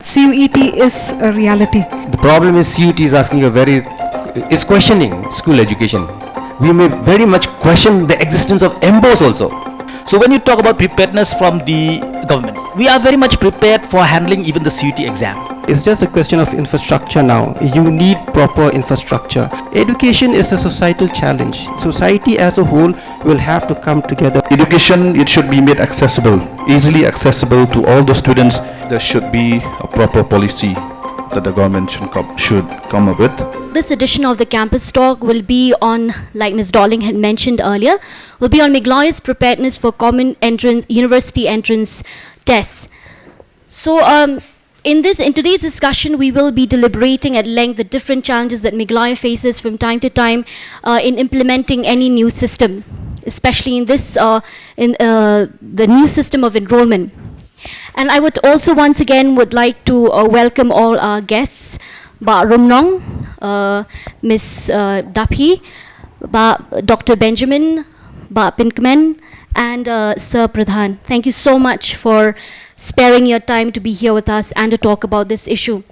CUET is a reality. The problem is CUET is questioning school education. We may very much question the existence of MBOs also. So when you talk about preparedness from the government, we are very much prepared for handling even the CUET exam. It's just a question of infrastructure now. You need proper infrastructure. Education is a societal challenge. Society as a whole will have to come together. Education, it should be made accessible, easily accessible to all the students. There should be a proper policy that the government should come up with. This edition of the Campus Talk will be on, like Ms. Darling had mentioned earlier, will be on Meghalaya's preparedness for common entrance, university entrance tests. So in today's discussion, we will be deliberating at length the different challenges that Meghalaya faces from time to time in implementing any new system, especially in this, the new system of enrollment. And I would also once again would like to welcome all our guests, Ba Rumnong, Ms. Daphi, Dr. Benjamin, Ba Pinkman, and Sir Pradhan. Thank you so much for sparing your time to be here with us and to talk about this issue.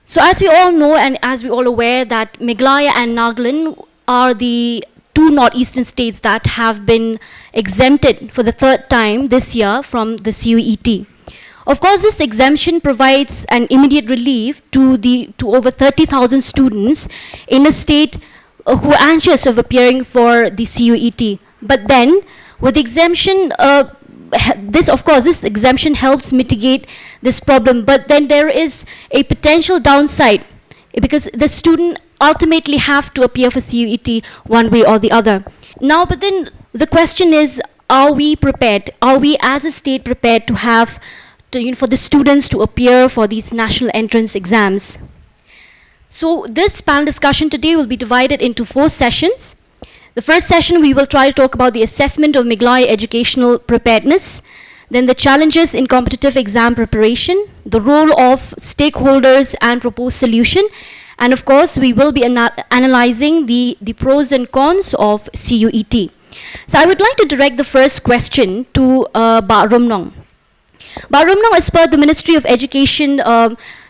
So as we all know and as we all aware that Meghalaya and Nagaland are the two northeastern states that have been exempted for the third time this year from the CUET. Of course, this exemption provides an immediate relief to over 30,000 students in a state who are anxious of appearing for the CUET. But then, with exemption, this exemption helps mitigate this problem. But then there is a potential downside because the student ultimately have to appear for CUET one way or the other. Now, but then the question is, are we prepared? Are we as a state prepared to have for the students to appear for these national entrance exams? So this panel discussion today will be divided into 4 sessions. The first session, we will try to talk about the assessment of Meghalaya educational preparedness, then the challenges in competitive exam preparation, the role of stakeholders and proposed solution, and of course, we will be analyzing the pros and cons of CUET. So I would like to direct the first question to Ba Rumnong. Ba Rumnong, as per the Ministry of Education,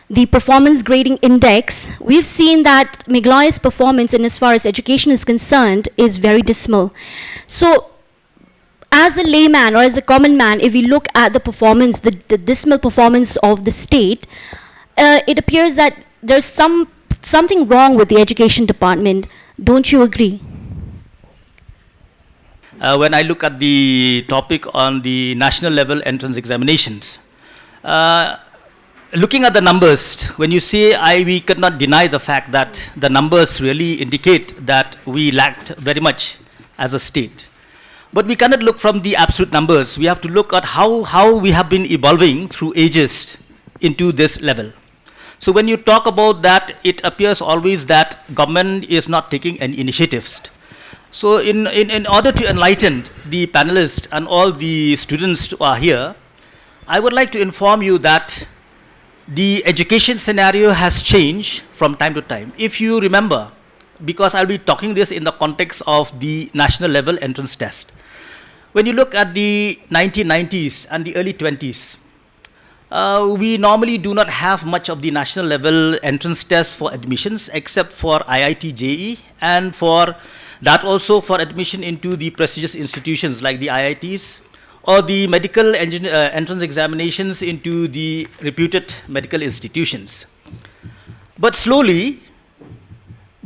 the performance grading index, we've seen that Meghalaya's performance in as far as education is concerned is very dismal. So as a layman or as a common man, if we look at the performance, the dismal performance of the state, it appears that there's something wrong with the education department. Don't you agree? When I look at the topic on the national level entrance examinations, looking at the numbers, when you say we could not deny the fact that the numbers really indicate that we lacked very much as a state. But we cannot look from the absolute numbers. We have to look at how we have been evolving through ages into this level. So when you talk about that, it appears always that government is not taking any initiatives. So in order to enlighten the panelists and all the students who are here, I would like to inform you that the education scenario has changed from time to time. If you remember, because I'll be talking this in the context of the national level entrance test. When you look at the 1990s and the early 20s, we normally do not have much of the national level entrance test for admissions except for IIT JEE and for that also for admission into the prestigious institutions like the IITs or the medical entrance examinations into the reputed medical institutions. But slowly,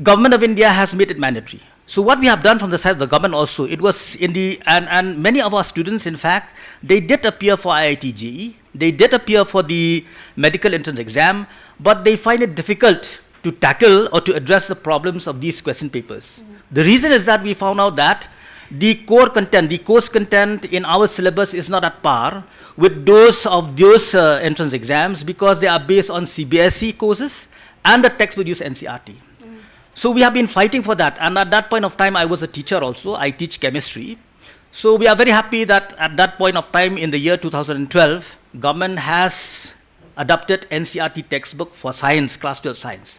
Government of India has made it mandatory. So what we have done from the side of the government also, it was in the, and many of our students, in fact, they did appear for IIT JEE, they did appear for the medical entrance exam, but they find it difficult to tackle or to address the problems of these question papers. The reason is that we found out that the core content, the course content in our syllabus is not at par with those of those entrance exams because they are based on CBSE courses and the textbook use NCERT. So we have been fighting for that, and at that point of time I was a teacher also, I teach chemistry. So we are very happy that at that point of time in the year 2012, government has adopted NCERT textbook for science, class 12 science.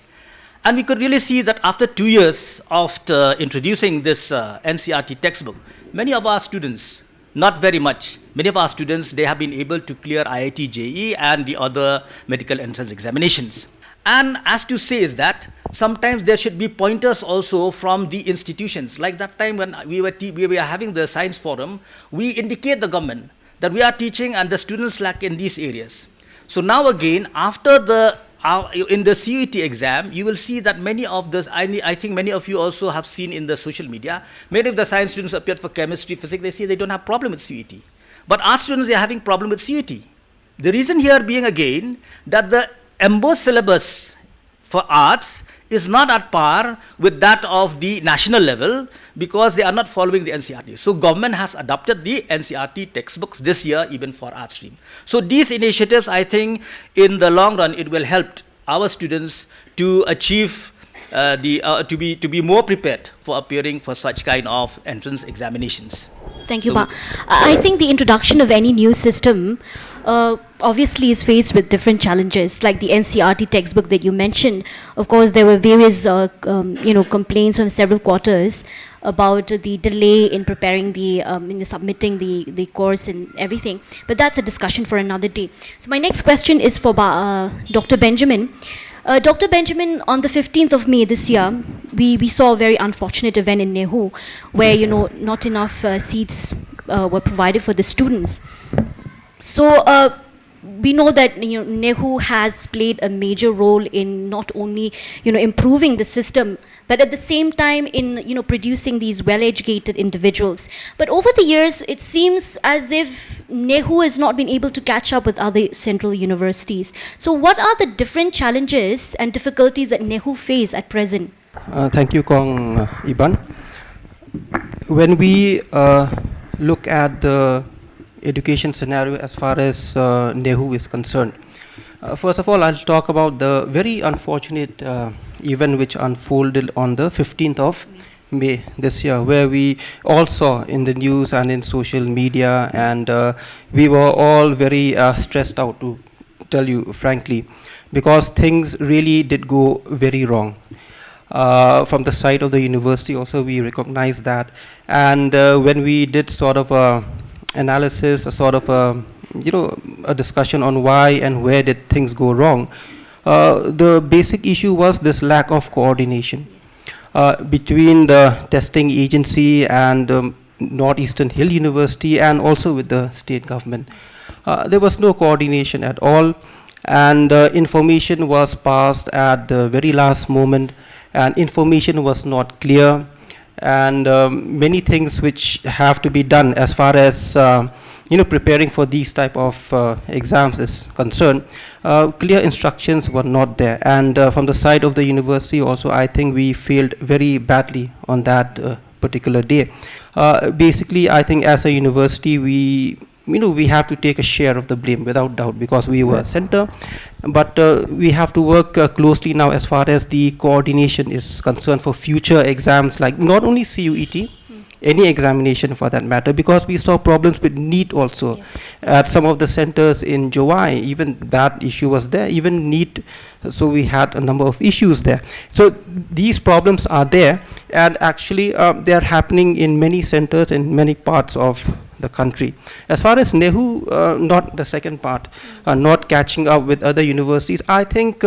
And we could really see that after 2 years of introducing this NCERT textbook, many of our students Not very much. Many of our students, they have been able to clear IIT JEE and the other medical entrance examinations. And as to say is that sometimes there should be pointers also from the institutions. Like that time when we were having the science forum, we indicate the government that we are teaching and the students lack in these areas. So now again, after in the CUET exam, you will see that many of this, I think many of you also have seen in the social media, many of the science students appeared for chemistry, physics, they say they don't have problem with CUET. But art students, they are having problem with CUET. The reason here being again, that the embossed syllabus for arts is not at par with that of the national level because they are not following the NCERT. So government has adopted the NCERT textbooks this year even for art stream. So these initiatives, I think in the long run, it will help our students to achieve to be more prepared for appearing for such kind of entrance examinations. Thank you, So- Pa. I think the introduction of any new system obviously is faced with different challenges, like the NCERT textbook that you mentioned. Of course, there were various complaints from several quarters about the delay in preparing the submitting the course and everything. But that's a discussion for another day. So my next question is for Dr. Benjamin. Dr. Benjamin, on the 15th of May this year, we saw a very unfortunate event in NEHU where, not enough seats were provided for the students. So we know that NEHU has played a major role in not only improving the system, but at the same time in producing these well-educated individuals. But over the years, it seems as if NEHU has not been able to catch up with other central universities. So what are the different challenges and difficulties that NEHU face at present? Thank you, Kong Iban. When we look at the education scenario as far as NEHU is concerned, first of all, I'll talk about the very unfortunate event which unfolded on the 15th of May this year, where we all saw in the news and in social media, and we were all very stressed out, to tell you frankly, because things really did go very wrong. From the side of the university also, we recognized that, and when we did sort of analysis, a sort of a discussion on why and where did things go wrong, the basic issue was this lack of coordination between the testing agency and Northeastern Hill University, and also with the state government. There was no coordination at all, and information was passed at the very last moment, and information was not clear, and many things which have to be done as far as preparing for these type of exams is concerned. Clear instructions were not there, and from the side of the university also, I think we failed very badly on that particular day. Basically, I think as a university, we have to take a share of the blame without doubt, because we were a center, but we have to work closely now as far as the coordination is concerned for future exams, like not only CUET, any examination for that matter, because we saw problems with NEET also. Yes. At some of the centers in Jowai, even that issue was there, even NEET, so we had a number of issues there. So these problems are there, and actually they are happening in many centers in many parts of the country. As far as NEHU, not the second part, not catching up with other universities, I think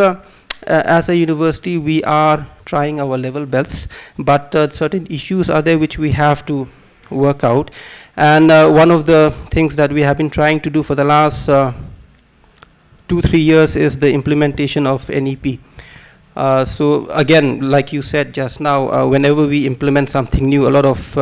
as a university we are trying our level best, but certain issues are there which we have to work out, and one of the things that we have been trying to do for the last 2-3 years is the implementation of NEP. So again, like you said just now, whenever we implement something new, a lot of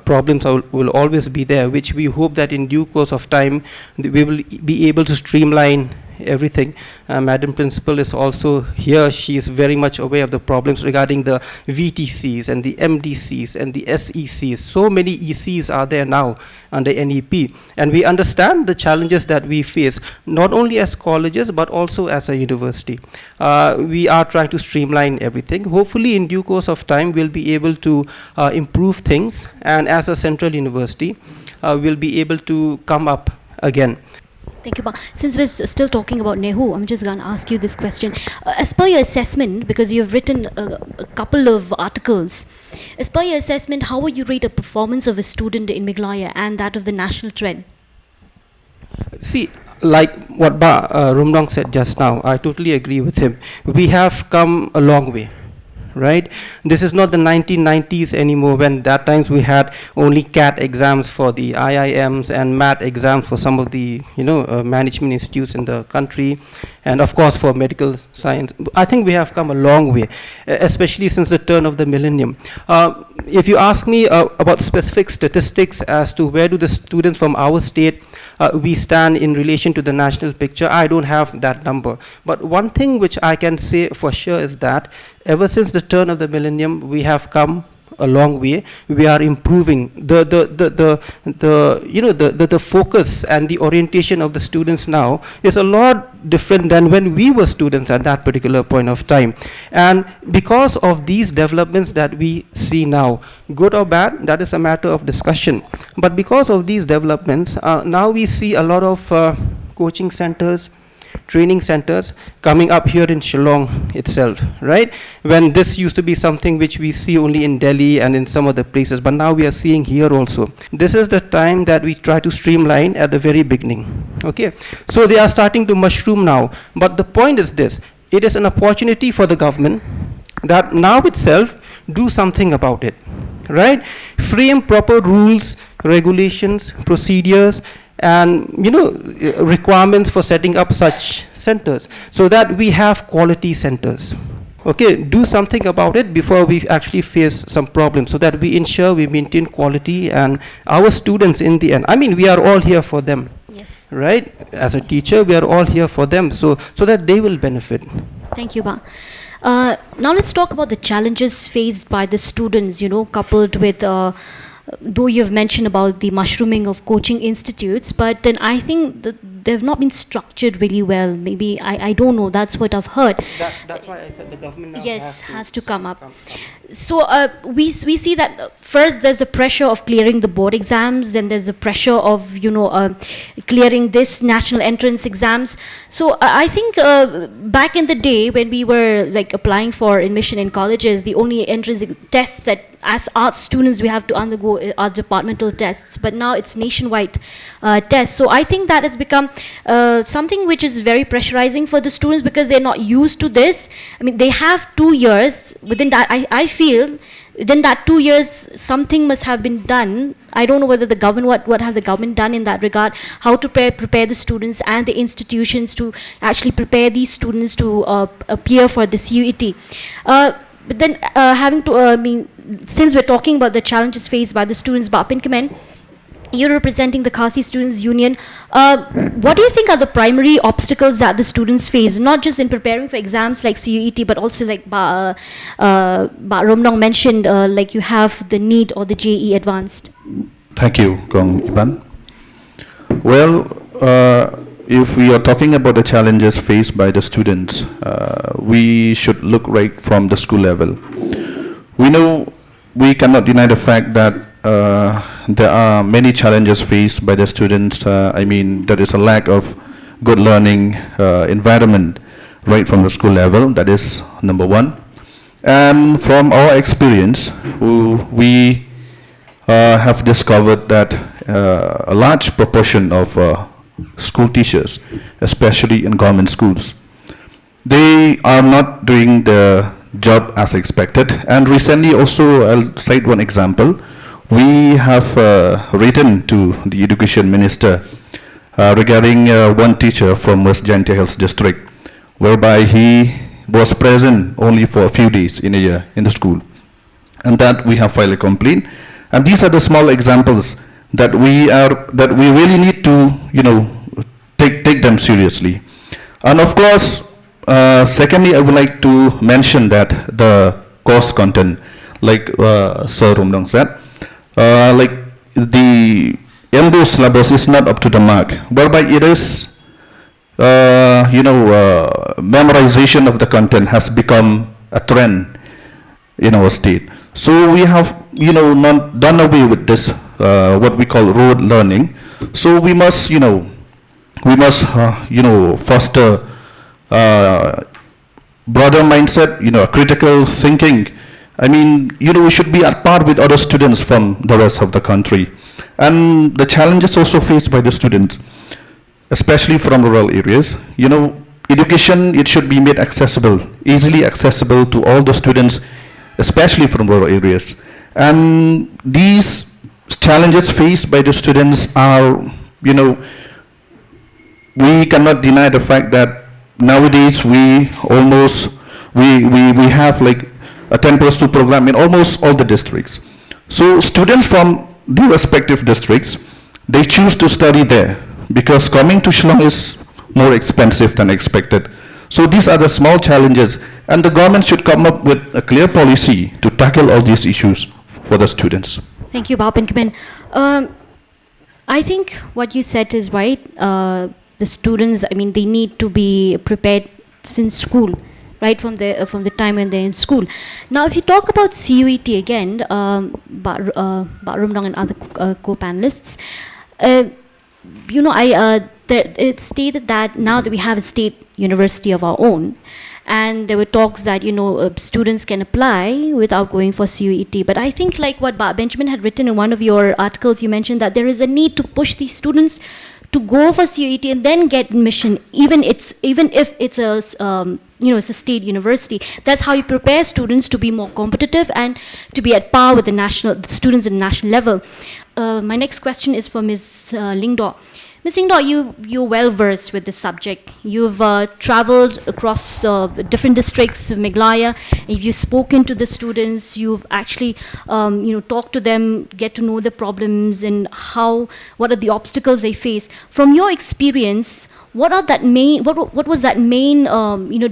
problems will always be there, which we hope that in due course of time we will be able to streamline everything. Madam Principal is also here. She is very much aware of the problems regarding the VTCs and the MDCs and the SECs. So many ECs are there now under NEP, and we understand the challenges that we face, not only as colleges but also as a university. We are trying to streamline everything. Hopefully in due course of time we'll be able to improve things, and as a central university we'll be able to come up again. Thank you, Pa. Since we're still talking about NEHU, I'm just going to ask you this question. As per your assessment, because you've written a couple of articles, as per your assessment, how would you rate the performance of a student in Meghalaya and that of the national trend? See, like what Rumdong said just now, I totally agree with him. We have come a long way, right? This is not the 1990s anymore, when that times we had only CAT exams for the IIMs and MAT exams for some of the management institutes in the country, and of course for medical science. I think we have come a long way, especially since the turn of the millennium. If you ask me about specific statistics as to where do the students from our state we stand in relation to the national picture, I don't have that number. But one thing which I can say for sure is that ever since the turn of the millennium, we have come a long way. We are improving the focus and the orientation of the students now is a lot different than when we were students at that particular point of time. And because of these developments that we see now, good or bad, that is a matter of discussion. But because of these developments, now we see a lot of coaching centers, training centers coming up here in Shillong itself, right? When this used to be something which we see only in Delhi and in some other places, but now we are seeing here also. This is the time that we try to streamline at the very beginning, okay? So they are starting to mushroom now, but the point is this: it is an opportunity for the government that now itself do something about it, right? Frame proper rules, regulations, procedures, and requirements for setting up such centers, so that we have quality centers. Okay, do something about it before we actually face some problems, so that we ensure we maintain quality, and our students in the end, I mean, we are all here for them. Yes. Right? As a teacher, we are all here for them, so that they will benefit. Thank you, Ba. Now let's talk about the challenges faced by the students, coupled with though you've mentioned about the mushrooming of coaching institutes, but then I think that they've not been structured really well. Maybe, I don't know, that's what I've heard. That's why I said the government now has to come up. So we see that first there's the pressure of clearing the board exams, then there's the pressure of clearing this national entrance exams. So I think back in the day when we were like applying for admission in colleges, the only entrance tests that as arts students we have to undergo are departmental tests, but now it's nationwide tests. So I think that has become something which is very pressurizing for the students, because they're not used to this. I mean, they have 2 years. Within that, I feel within that 2 years something must have been done. I don't know whether the government, what have the government done in that regard, how to prepare the students and the institutions to actually prepare these students to appear for the CUET. But then since we're talking about the challenges faced by the students, Bapin Kamen, you're representing the Khasi Students Union. What do you think are the primary obstacles that the students face, not just in preparing for exams like CUET, but also like Romnong mentioned, like you have the NEET or the JE Advanced? Thank you, Kong Iban. Well, if we are talking about the challenges faced by the students, we should look right from the school level. We know we cannot deny the fact that there are many challenges faced by the students. I mean, there is a lack of good learning environment right from the school level. That is number one. And from our experience, we have discovered that a large proportion of school teachers, especially in government schools, they are not doing the job as expected. And recently also, I'll cite one example. We have written to the education minister regarding one teacher from West Jaintia Hills district, whereby he was present only for a few days in a year in the school, and that we have filed a complaint. And these are the small examples that we really need to take them seriously. And of course, secondly, I would like to mention that the course content, like Sir Rumdong said, like the MDO syllabus is not up to the mark, whereby it is, memorization of the content has become a trend in our state. So we have, not done away with this, what we call rote learning. So we must, we must, foster broader mindset, critical thinking. I mean, we should be at par with other students from the rest of the country. And the challenges also faced by the students, especially from rural areas. Education, it should be made accessible, easily accessible to all the students, especially from rural areas. And these challenges faced by the students are, we cannot deny the fact that nowadays we have like a 10+2 program in almost all the districts. So students from the respective districts, they choose to study there because coming to Shillong is more expensive than expected. So these are the small challenges, and the government should come up with a clear policy to tackle all these issues for the students. Thank you, Bob and Kimen. I think what you said is right. The students, I mean, they need to be prepared since school, right from the time when they're in school. Now, if you talk about CUET again, Rumdong and other co-panelists, it's stated that now that we have a state university of our own, and there were talks that students can apply without going for CUET. But I think like what Benjamin had written in one of your articles, you mentioned that there is a need to push these students to go for CUET and then get admission, even if it's a it's a state university. That's how you prepare students to be more competitive and to be at par with the students at the national level. My next question is for Ms. Lingdaw. Ms. Lingdaw, you're well versed with this subject. You've traveled across different districts of Meghalaya. You've spoken to the students. You've actually, talked to them, get to know the problems and what are the obstacles they face. From your experience, what was that main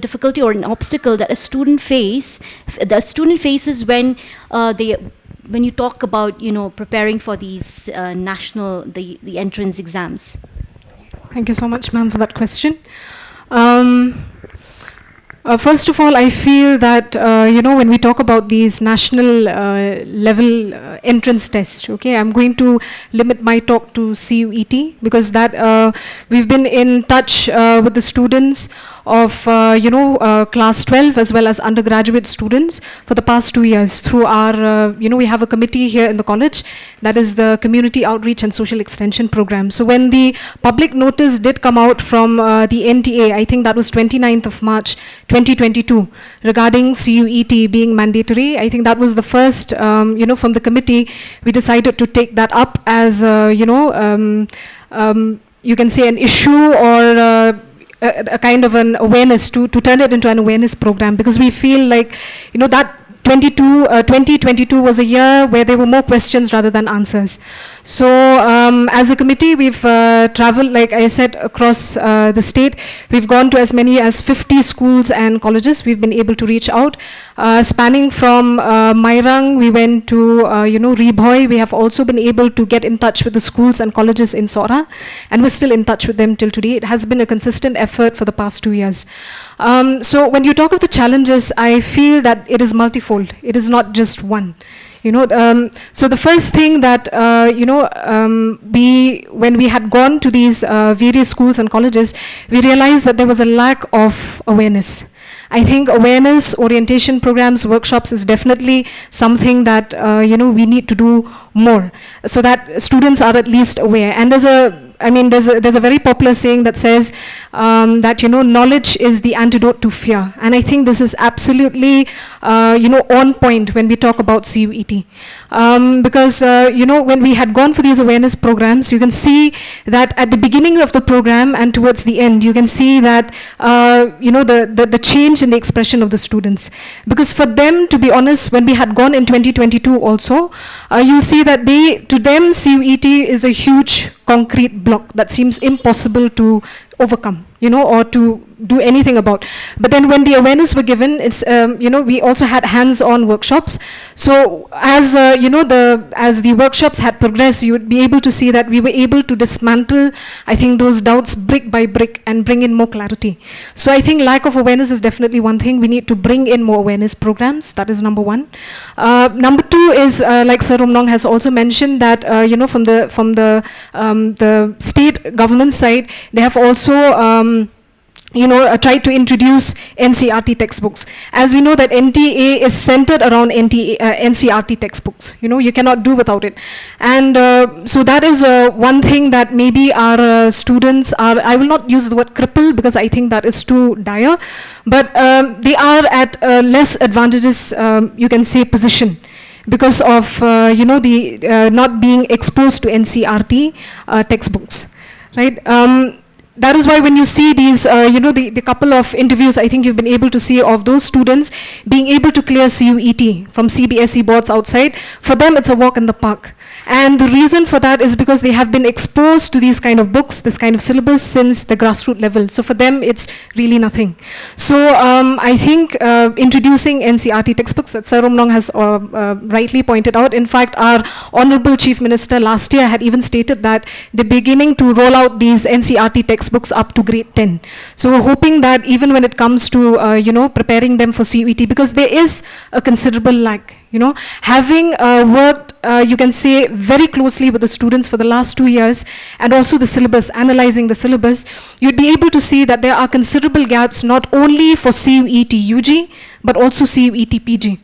difficulty or an obstacle that a student faces when when you talk about preparing for these the entrance exams? Thank you so much, ma'am, for that question. First of all, I feel that when we talk about these national level entrance tests, okay, I'm going to limit my talk to CUET because that we've been in touch with the students of class 12 as well as undergraduate students for the past 2 years through our we have a committee here in the college, that is the Community Outreach and Social Extension Program. So when the public notice did come out from the NTA, I think that was 29th of March 2022, regarding CUET being mandatory, I think that was the first from the committee we decided to take that up as you can say an issue or a kind of an awareness to turn it into an awareness program, because we feel like that 2022 was a year where there were more questions rather than answers. So as a committee, we've traveled, like I said, across the state. We've gone to as many as 50 schools and colleges. We've been able to reach out, spanning from Mairang, we went to Reboy. We have also been able to get in touch with the schools and colleges in Sora, and we're still in touch with them till today. It has been a consistent effort for the past 2 years. So when you talk of the challenges, I feel that it is multifold. It is not just one. So the first thing that when we had gone to these various schools and colleges, we realized that there was a lack of awareness. I think awareness, orientation programs, workshops is definitely something that we need to do more, so that students are at least aware. And there's a very popular saying that says that knowledge is the antidote to fear, and I think this is absolutely on point when we talk about CUET, because when we had gone for these awareness programs, you can see that at the beginning of the program and towards the end, you can see that the change in the expression of the students, because for them, to be honest, when we had gone in 2022 also, you'll see that to them CUET is a huge concrete block that seems impossible to overcome. or to do anything about. But then when the awareness were given, it's, we also had hands-on workshops. So as, as the workshops had progressed, you would be able to see that we were able to dismantle, I think, those doubts brick by brick and bring in more clarity. So I think lack of awareness is definitely one thing. We need to bring in more awareness programs. That is number one. Number two is, like Sir Romnong has also mentioned, that, from the state government side, they have also tried to introduce NCRT textbooks. As we know that NTA is centered around NCRT textbooks. You cannot do without it. And so that is one thing that maybe our students are, I will not use the word crippled because I think that is too dire, but they are at a less advantageous, you can say, position because of, the not being exposed to NCRT textbooks, right? That is why when you see these, the couple of interviews I think you've been able to see of those students being able to clear CUET from CBSE boards outside, for them it's a walk in the park. And the reason for that is because they have been exposed to these kind of books, this kind of syllabus since the grassroots level. So for them it's really nothing. So I think introducing NCRT textbooks that Sir Romnong has rightly pointed out. In fact, our Honorable Chief Minister last year had even stated that they're beginning to roll out these NCRT textbooks up to grade 10. So we're hoping that even when it comes to, preparing them for CUET, because there is a considerable lag, having worked, you can say, very closely with the students for the last 2 years, and also the syllabus, analyzing the syllabus, you'd be able to see that there are considerable gaps not only for CUET UG, but also CUET PG.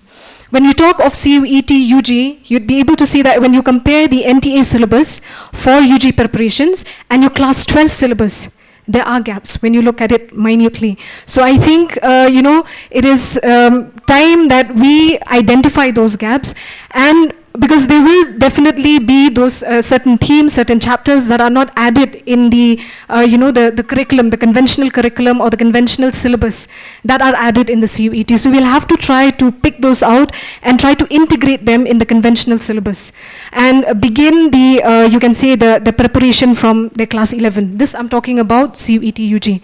When you talk of CUET UG, you'd be able to see that when you compare the NTA syllabus for UG preparations and your class 12 syllabus, there are gaps when you look at it minutely. So I think, it is time that we identify those gaps, and because there will definitely be those certain themes, certain chapters that are not added in the, the curriculum, the conventional curriculum or the conventional syllabus that are added in the CUET. So we'll have to try to pick those out and try to integrate them in the conventional syllabus and begin the, you can say, the preparation from the class 11. This I'm talking about CUET UG.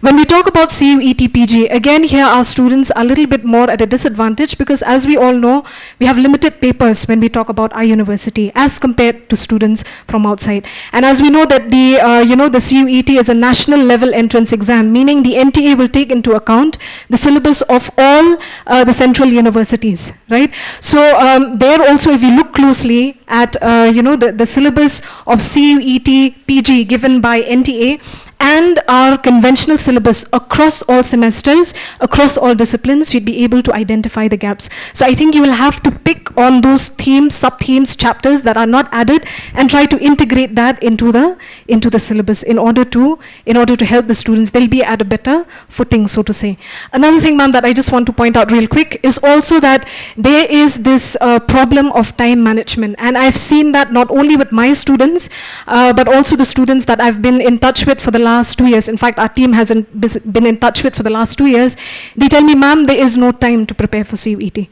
When we talk about CUET PG, again here our students are a little bit more at a disadvantage because, as we all know, we have limited papers when we talk about our university as compared to students from outside. And as we know that the, the CUET is a national level entrance exam, meaning the NTA will take into account the syllabus of all the central universities, right? So there also, if you look closely at, the syllabus of CUET PG given by NTA, and our conventional syllabus across all semesters, across all disciplines, you'd be able to identify the gaps. So I think you will have to pick on those themes, sub-themes, chapters that are not added and try to integrate that into the syllabus in order to help the students. They'll be at a better footing, so to say. Another thing, ma'am, that I just want to point out real quick is also that there is this problem of time management. And I've seen that not only with my students, but also the students that I've been in touch with for the last 2 years. In fact, our team hasn't been in touch with for the last 2 years. They tell me, ma'am, there is no time to prepare for CUET.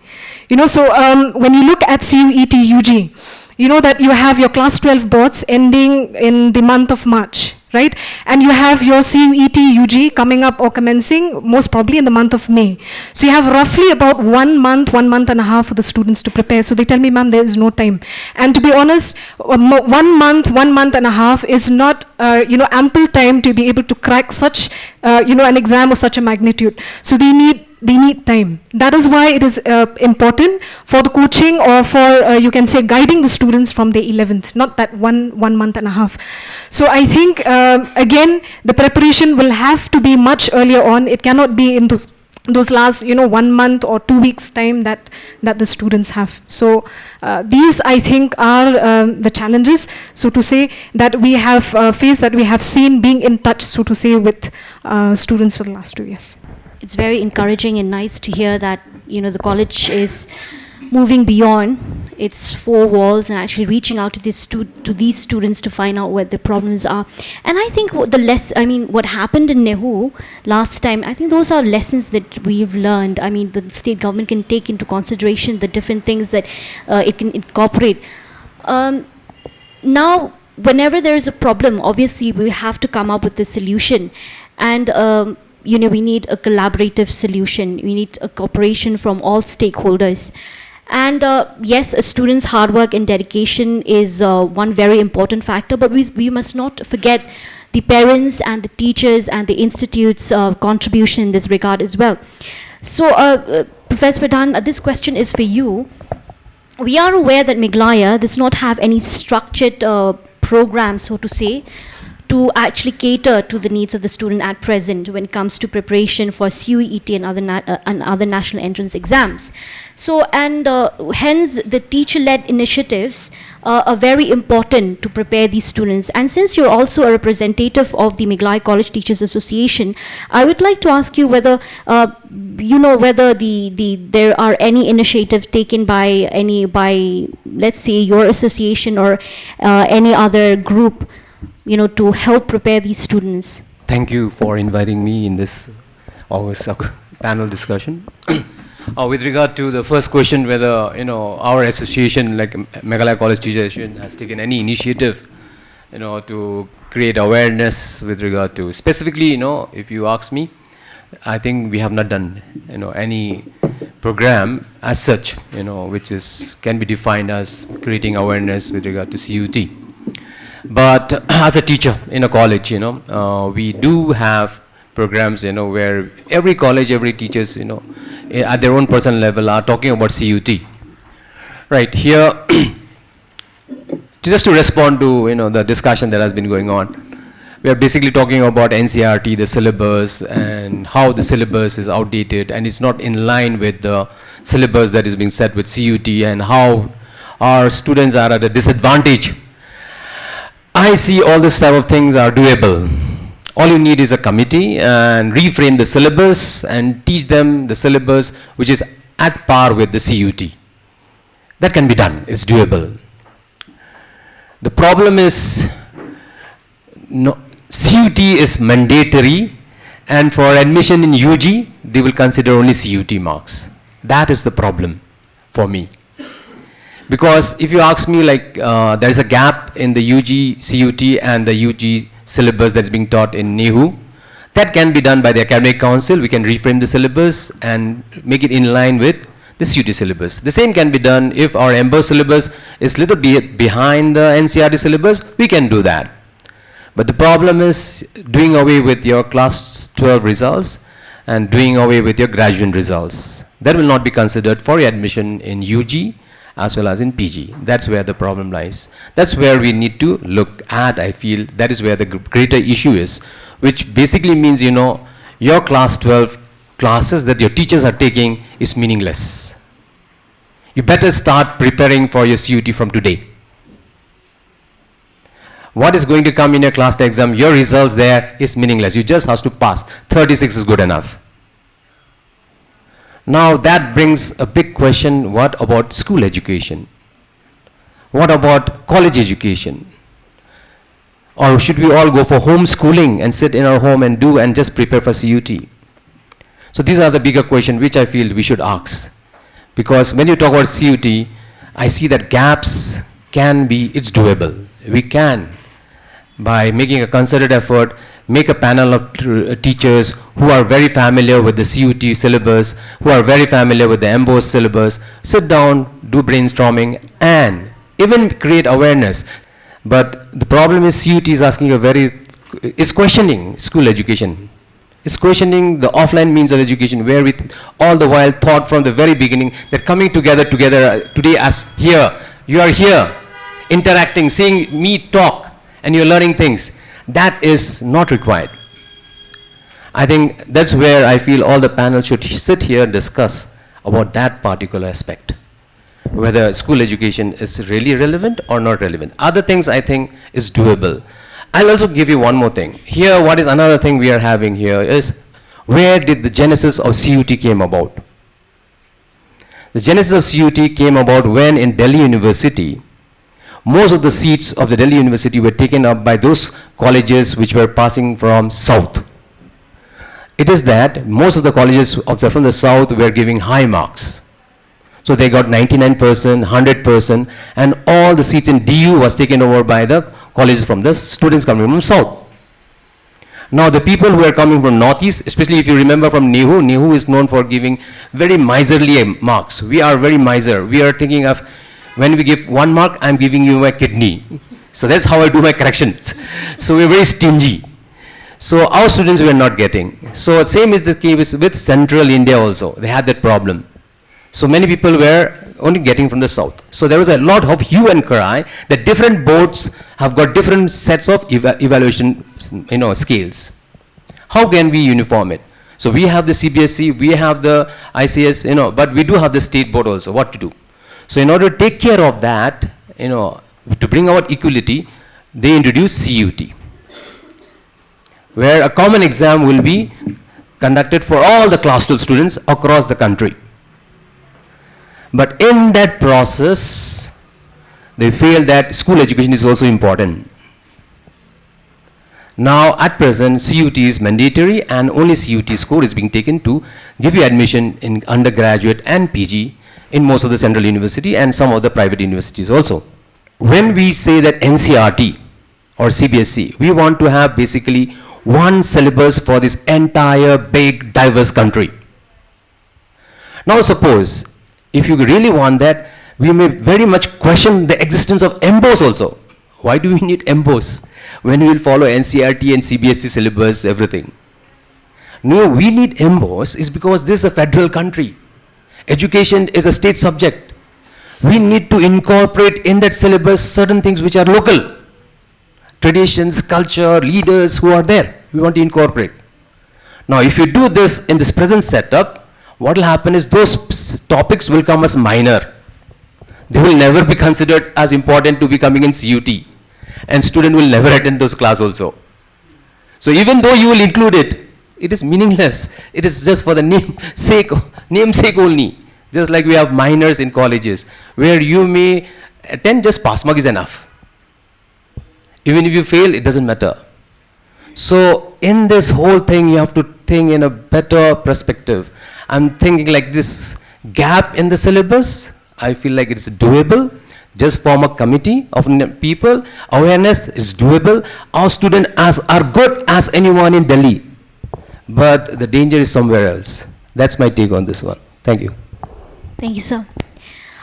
So when you look at CUET UG, you know that you have your class 12 boards ending in the month of March, right? And you have your CUET UG coming up or commencing most probably in the month of May. So you have roughly about 1 month and a half for the students to prepare. So they tell me, ma'am, there is no time. And to be honest, 1 month and a half is not, ample time to be able to crack such, an exam of such a magnitude. So they need time. That is why it is important for the coaching or for, you can say, guiding the students from the 11th, not that one month and a half. So I think, again, the preparation will have to be much earlier on. It cannot be in those last, 1 month or 2 weeks time that the students have. So these, I think, are the challenges, so to say, that we have faced, that we have seen being in touch, so to say, with students for the last 2 years. It's very encouraging and nice to hear that, the college is moving beyond its four walls and actually reaching out to these students to find out what the problems are. And I think what happened in NEHU last time, I think those are lessons that we've learned. I mean, the state government can take into consideration the different things that it can incorporate. Now, whenever there is a problem, obviously we have to come up with a solution. And we need a collaborative solution. We need a cooperation from all stakeholders. And yes, a student's hard work and dedication is one very important factor, but we must not forget the parents and the teachers and the institute's contribution in this regard as well. So, Professor Pradhan, this question is for you. We are aware that Meghalaya does not have any structured program, so to say, to actually cater to the needs of the student at present when it comes to preparation for CUET and other national entrance exams. So, and hence the teacher-led initiatives are very important to prepare these students. And since you're also a representative of the Meghalaya College Teachers Association, I would like to ask you whether whether there are any initiatives taken by let's say your association or any other group, to help prepare these students. Thank you for inviting me in this always panel discussion. With regard to the first question, whether our association, like Meghalaya College Teachers Association, has taken any initiative, to create awareness with regard to specifically, if you ask me, I think we have not done, any program as such, which can be defined as creating awareness with regard to CUT. But as a teacher in a college, we do have programs, where every college, every teachers, at their own personal level are talking about CUT. Right, here, just to respond to, the discussion that has been going on, we are basically talking about NCERT, the syllabus, and how the syllabus is outdated and it's not in line with the syllabus that is being set with CUT, and how our students are at a disadvantage. I see all this type of things are doable. All you need is a committee and reframe the syllabus and teach them the syllabus which is at par with the CUT. That can be done, it's doable. The problem is, CUT is mandatory, and for admission in UG, they will consider only CUT marks. That is the problem for me. Because if you ask me, like, there is a gap in the UG CUT and the UG syllabus that's being taught in NEHU, that can be done by the academic council. We can reframe the syllabus and make it in line with the CUT syllabus. The same can be done if our EMBO syllabus is little bit behind the NCERT syllabus, we can do that. But the problem is doing away with your class 12 results and doing away with your graduate results. That will not be considered for your admission in UG as well as in PG. That's where the problem lies. That's where we need to look at, I feel. That is where the greater issue is, which basically means, your class 12 classes that your teachers are taking is meaningless. You better start preparing for your CUT from today. What is going to come in your class 10 exam, your results there is meaningless. You just have to pass. 36 is good enough. Now that brings a big question, what about school education? What about college education? Or should we all go for homeschooling and sit in our home and do and just prepare for CUT? So these are the bigger questions which I feel we should ask. Because when you talk about CUT, I see that gaps it's doable. We can, by making a concerted effort, make a panel of teachers who are very familiar with the CUT syllabus, who are very familiar with the EMBO syllabus, sit down, do brainstorming, and even create awareness. But the problem is CUT is asking is questioning school education. It's questioning the offline means of education, where we all the while thought from the very beginning that coming together today as here, you are here, interacting, seeing me talk, and you're learning things. That is not required. I think that's where I feel all the panel should sit here and discuss about that particular aspect, whether school education is really relevant or not relevant. Other things I think is doable. I'll also give you one more thing. Here, what is another thing we are having here is, where did the genesis of CUT came about? The genesis of CUT came about when in Delhi University, most of the seats of the Delhi University were taken up by those colleges which were passing from south. It is that most of the colleges from the south were giving high marks. So they got 99%, 100%, and all the seats in DU was taken over by the colleges from the students coming from south. Now the people who are coming from Northeast, especially if you remember from NEHU, NEHU is known for giving very miserly marks. We are very miser. We are thinking of, when we give 1 mark, I'm giving you my kidney. So that's how I do my corrections. So we're very stingy. So our students were not getting. So same is the case with Central India also. They had that problem. So many people were only getting from the south. So there was a lot of hue and cry that different boards have got different sets of evaluation, scales. How can we uniform it? So we have the CBSE, we have the ICS, but we do have the state board also. What to do? So in order to take care of that, to bring about equality, they introduced CUT, where a common exam will be conducted for all the class 12 students across the country. But in that process, they feel that school education is also important. Now, at present, CUT is mandatory and only CUT score is being taken to give you admission in undergraduate and PG in most of the central university and some of the private universities also. When we say that NCRT or CBSE, we want to have basically one syllabus for this entire big diverse country. Now suppose, if you really want that, we may very much question the existence of MBOS also. Why do we need MBOS when we will follow NCRT and CBSE syllabus, everything? No, we need MBOS is because this is a federal country. Education is a state subject. We need to incorporate in that syllabus certain things which are local. Traditions, culture, leaders who are there. We want to incorporate. Now, if you do this in this present setup, what will happen is those topics will come as minor. They will never be considered as important to be coming in CUT. And student will never attend those class also. So even though you will include it, it is meaningless. It is just for the namesake only. Just like we have minors in colleges, where you may attend, just pass mark is enough. Even if you fail, it doesn't matter. So in this whole thing, you have to think in a better perspective. I'm thinking like this gap in the syllabus, I feel like it's doable. Just form a committee of people. Awareness is doable. Our students are good as anyone in Delhi. But the danger is somewhere else. That's my take on this one. Thank you. Thank you, sir.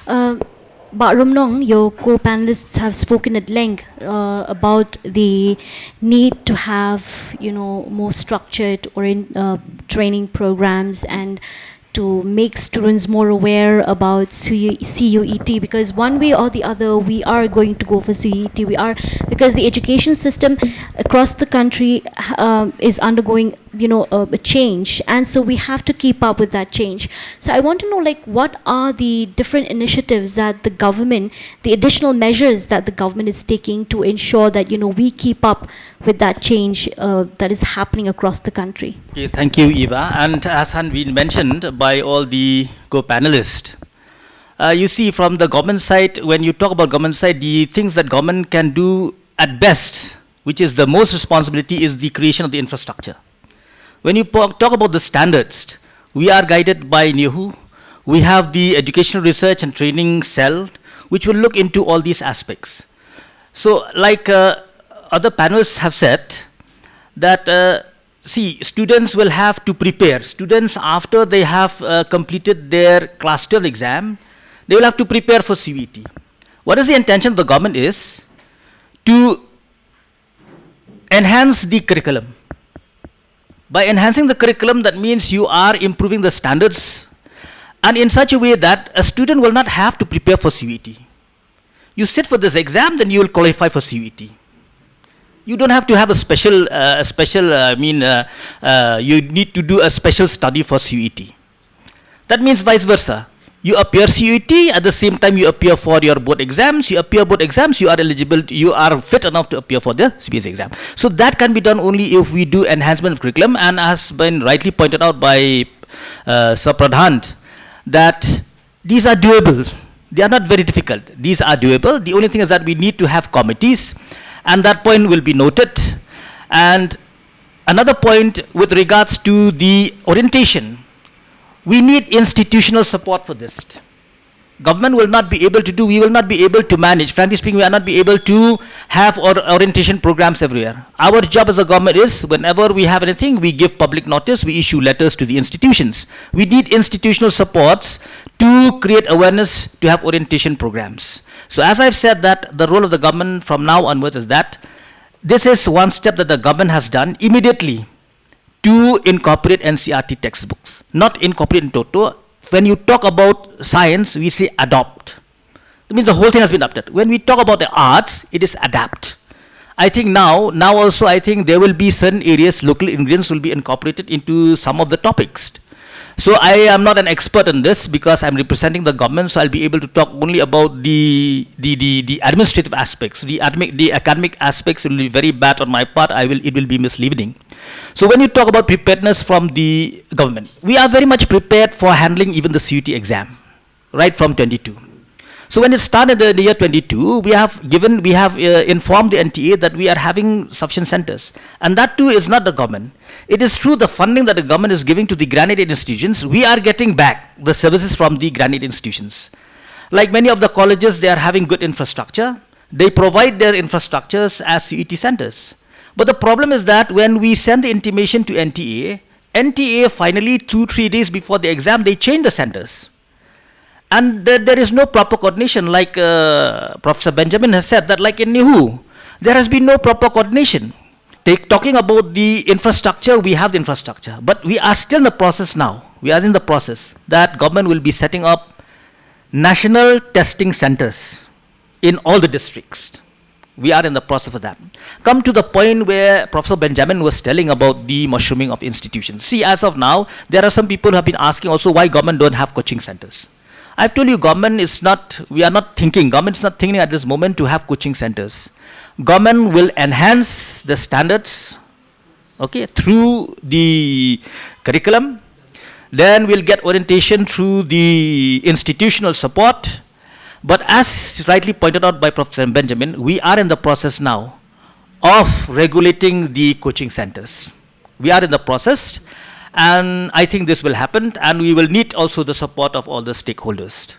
Rumnong, your co-panelists have spoken at length about the need to have, more structured or training programs and to make students more aware about CUET, because one way or the other we are going to go for CUET. Because the education system across the country is undergoing a change, and so we have to keep up with that change. So I want to know, what are the different initiatives that the government, the additional measures that the government is taking to ensure that we keep up with that change that is happening across the country. Okay, thank you, Eva. And as has been mentioned by all the co-panelists, you see from the government side, when you talk about government side, the things that government can do at best, which is the most responsibility, is the creation of the infrastructure. When you talk about the standards, we are guided by NEHU. We have the Educational Research and Training Cell, which will look into all these aspects. So like other panelists have said, that see, students will have to prepare. Students, after they have completed their class 12 exam, they will have to prepare for CUET. What is the intention of the government is to enhance the curriculum. By enhancing the curriculum, that means you are improving the standards, and in such a way that a student will not have to prepare for CUET. You sit for this exam, then you will qualify for CUET. You don't have to have you need to do a special study for CUET. That means vice versa. You appear CUET, at the same time you appear for your board exams. You appear board exams, you are eligible, you are fit enough to appear for the CBSE exam. So that can be done only if we do enhancement of curriculum, and has been rightly pointed out by Sir Pradhan, that these are doable. They are not very difficult. These are doable. The only thing is that we need to have committees, and that point will be noted. And another point with regards to the orientation, we need institutional support for this. government will not be able to do, we will not be able to manage. Frankly speaking, we are not be able to have orientation programs everywhere. Our job as a government is, whenever we have anything, we give public notice, we issue letters to the institutions. We need institutional supports to create awareness, to have orientation programs. So as I've said, that the role of the government from now onwards is that this is one step that the government has done immediately to incorporate NCERT textbooks, not incorporate in toto. When you talk about science, we say adopt. That means the whole thing has been adopted. When we talk about the arts, it is adapt. I think now also, I think there will be certain areas, local ingredients will be incorporated into some of the topics. So I am not an expert in this because I'm representing the government, so I'll be able to talk only about the administrative aspects. The academic aspects will be very bad on my part. It will be misleading. So when you talk about preparedness from the government, we are very much prepared for handling even the CUET exam, right from 22. So when it started in the year 22, we have informed the NTA that we are having sufficient centers. And that too is not the government. It is true the funding that the government is giving to the grant-aided institutions, we are getting back the services from the grant-aided institutions. Like many of the colleges, they are having good infrastructure. They provide their infrastructures as CUET centers. But the problem is that when we send the intimation to NTA finally 2-3 days before the exam, they change the centers. And there is no proper coordination, like Professor Benjamin has said, that like in NEHU, there has been no proper coordination. Talking about the infrastructure, we have the infrastructure, but we are still in the process now. We are in the process that government will be setting up national testing centers in all the districts. We are in the process of that. Come to the point where Professor Benjamin was telling about the mushrooming of institutions. See, as of now, there are some people who have been asking also why government don't have coaching centers. I've told you, government is not thinking at this moment to have coaching centers. Government will enhance the standards, okay, through the curriculum. Then we'll get orientation through the institutional support. But as rightly pointed out by Professor Benjamin, we are in the process now of regulating the coaching centers. We are in the process. And I think this will happen, and we will need also the support of all the stakeholders.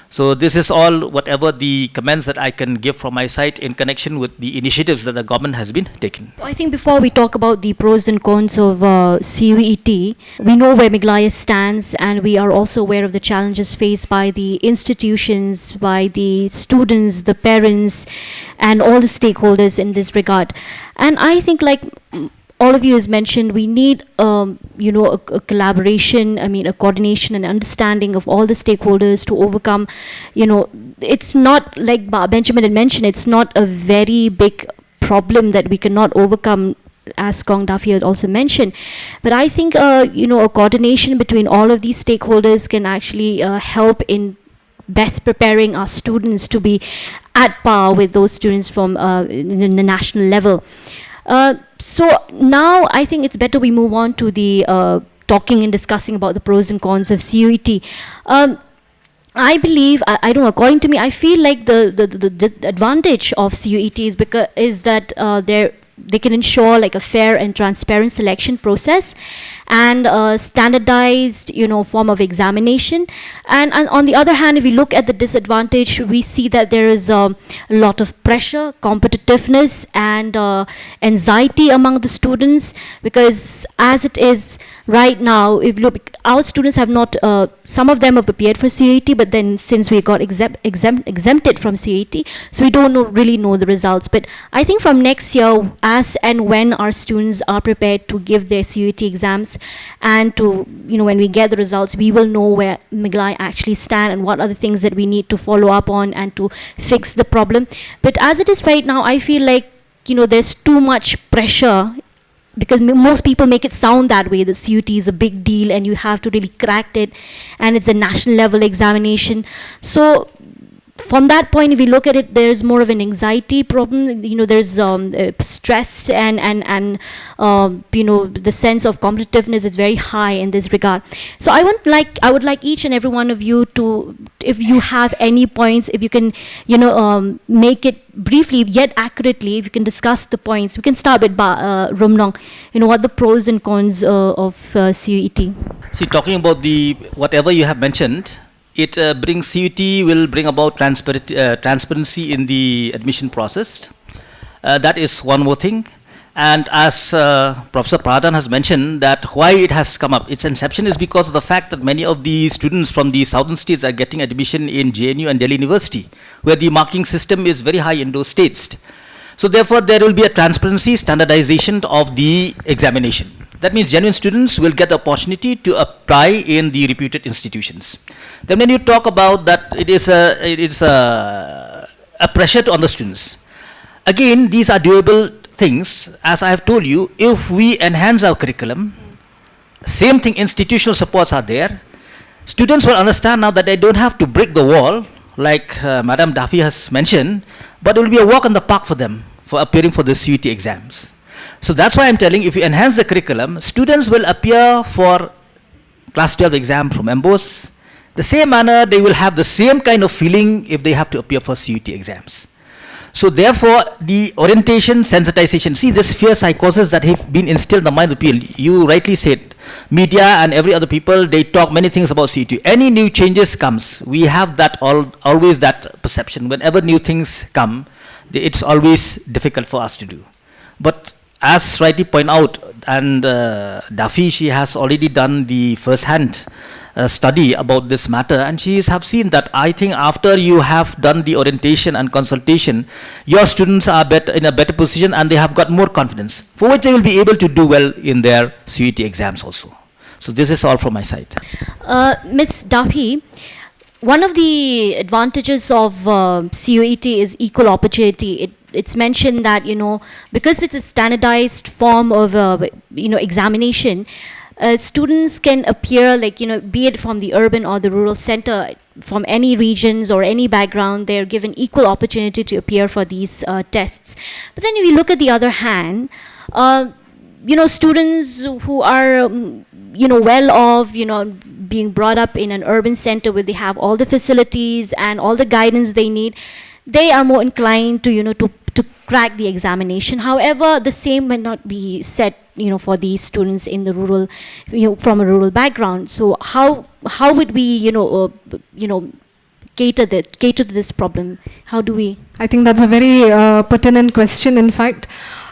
So this is all whatever the comments that I can give from my side in connection with the initiatives that the government has been taking. I think before we talk about the pros and cons of CUET, we know where Meghalaya stands, and we are also aware of the challenges faced by the institutions, by the students, the parents, and all the stakeholders in this regard. And I think, like all of you has mentioned, we need a collaboration, a coordination and understanding of all the stakeholders to overcome, it's not like Benjamin had mentioned, it's not a very big problem that we cannot overcome, as Kong Duffy had also mentioned. But I think, a coordination between all of these stakeholders can actually help in best preparing our students to be at par with those students from the national level. So now I think it's better we move on to the talking and discussing about the pros and cons of CUET. I believe, I don't know, according to me, I feel like the advantage of CUET is that they can ensure like a fair and transparent selection process and a standardized, form of examination. And on the other hand, if we look at the disadvantage, we see that there is a lot of pressure, competitiveness, and anxiety among the students, because as it is right now, if you look, our students have not, some of them have prepared for CUET, but then since we got exempted from CUET, so we don't really know the results. But I think from next year, as and when our students are prepared to give their CUET exams, and to, when we get the results, we will know where Meghalaya actually stand and what are the things that we need to follow up on and to fix the problem. But as it is right now, I feel like, there's too much pressure, because most people make it sound that way, that CUET is a big deal and you have to really crack it, and it's a national level examination. So from that point, if we look at it, there's more of an anxiety problem. There's stress and the sense of competitiveness is very high in this regard. So I would like each and every one of you to, if you have any points, if you can, make it briefly yet accurately, if you can discuss the points. We can start with Rumnong. What the pros and cons of CUET. See, talking about whatever you have mentioned, It brings CUT will bring about transparency in the admission process. That is one more thing. And as Professor Pradhan has mentioned, that why it has come up, its inception is because of the fact that many of the students from the southern states are getting admission in JNU and Delhi University, where the marking system is very high in those states. So therefore, there will be a transparency, standardization of the examination. That means genuine students will get the opportunity to apply in the reputed institutions. Then when you talk about that, it is a pressure on the students. Again, these are doable things. As I have told you, if we enhance our curriculum, same thing, institutional supports are there. Students will understand now that they don't have to break the wall, like Madam Daffy has mentioned, but it will be a walk in the park for them for appearing for the CUET exams. So that's why I'm telling, if you enhance the curriculum, students will appear for class 12 exam from MBOS. The same manner, they will have the same kind of feeling if they have to appear for CUET exams. So therefore, the orientation, sensitization, see this fear psychosis that have been instilled in the mind of people. You rightly said, media and every other people, they talk many things about CUET. Any new changes comes, we have that always that perception. Whenever new things come, it's always difficult for us to do. But as rightly point out, and Daffy, she has already done the first-hand study about this matter, and she have seen that I think after you have done the orientation and consultation, your students are in a better position and they have got more confidence, for which they will be able to do well in their CUET exams also. So this is all from my side. Ms. Daffy, one of the advantages of CUET is equal opportunity. It's mentioned that, because it's a standardized form of, examination, students can appear be it from the urban or the rural center, from any regions or any background, they're given equal opportunity to appear for these tests. But then if you look at the other hand, students who are, well off, being brought up in an urban center where they have all the facilities and all the guidance they need, they are more inclined to, to crack the examination. However, the same may not be said, for these students in the rural, from a rural background. So how would we, cater to this problem? How do we? I think that's a very pertinent question, in fact.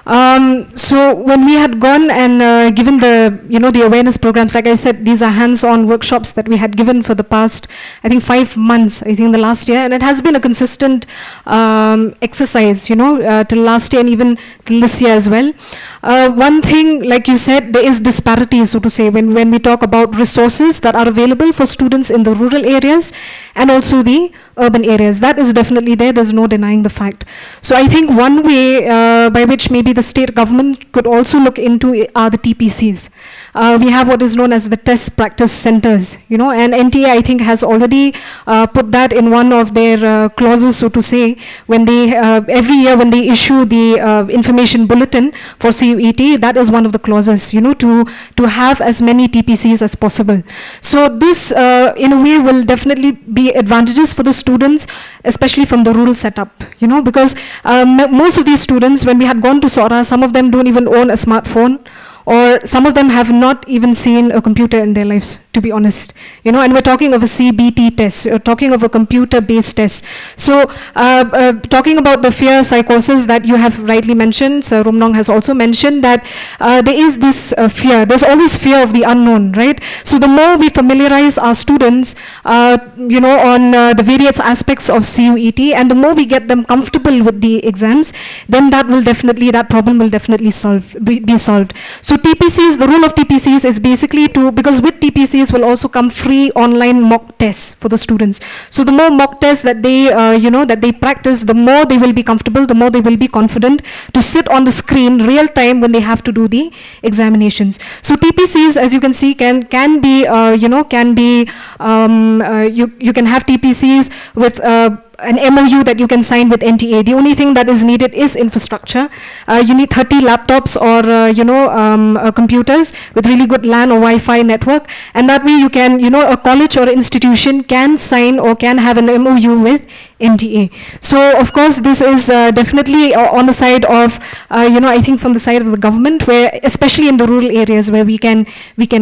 So when we had gone and given the, the awareness programs, like I said, these are hands-on workshops that we had given for the past, I think 5 months, I think the last year, and it has been a consistent exercise, till last year and even till this year as well. One thing, like you said, there is disparity, so to say, when we talk about resources that are available for students in the rural areas and also the urban areas. That is definitely there, there's no denying the fact. So I think one way by which maybe the state government could also look into are the TPCs. We have what is known as the test practice centers, and NTA I think has already put that in one of their clauses, so to say, when they, every year when they issue the information bulletin for CUET, that is one of the clauses, to have as many TPCs as possible. So this in a way will definitely be advantages for the students, especially from the rural setup, because most of these students, when we had gone to Sora, some of them don't even own a smartphone, or some of them have not even seen a computer in their lives, to be honest. And we're talking of a CBT test, we're talking of a computer-based test. So talking about the fear psychosis that you have rightly mentioned, Sir Rumnong has also mentioned that there is this fear, there's always fear of the unknown, right? So the more we familiarize our students, on the various aspects of CUET, and the more we get them comfortable with the exams, then that problem will definitely be solved. So TPCs, the role of TPCs is basically because with TPCs will also come free online mock tests for the students. So the more mock tests that they, that they practice, the more they will be comfortable, the more they will be confident to sit on the screen real time when they have to do the examinations. So TPCs, as you can see, can be, you can have TPCs with an MOU that you can sign with NTA. The only thing that is needed is infrastructure. You need 30 laptops or computers with really good LAN or Wi-Fi network, and that way you can, a college or institution can sign or can have an MOU with NTA. So of course this is definitely on the side of, I think from the side of the government, where especially in the rural areas where we can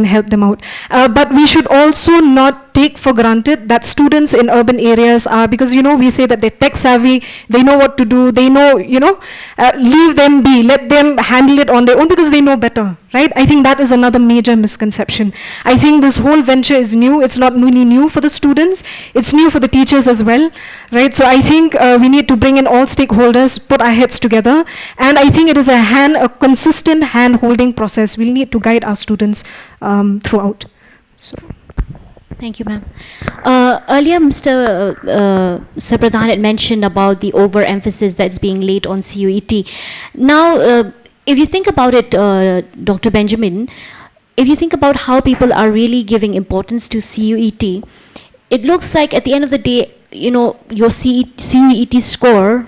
help them out. But we should also not take for granted that students in urban areas are, because we say that they're tech savvy, they know what to do, they know, leave them be, let them handle it on their own because they know better, right? I think that is another major misconception. I think this whole venture is new. It's not really new for the students, it's new for the teachers as well, right? So I think we need to bring in all stakeholders, put our heads together, and I think it is a consistent hand-holding process. We'll need to guide our students throughout. So. Thank you, ma'am. Earlier, Mr. Sir Pradhan had mentioned about the overemphasis that's being laid on CUET. Now, if you think about it, Dr. Benjamin, if you think about how people are really giving importance to CUET, it looks like at the end of the day, your CUET score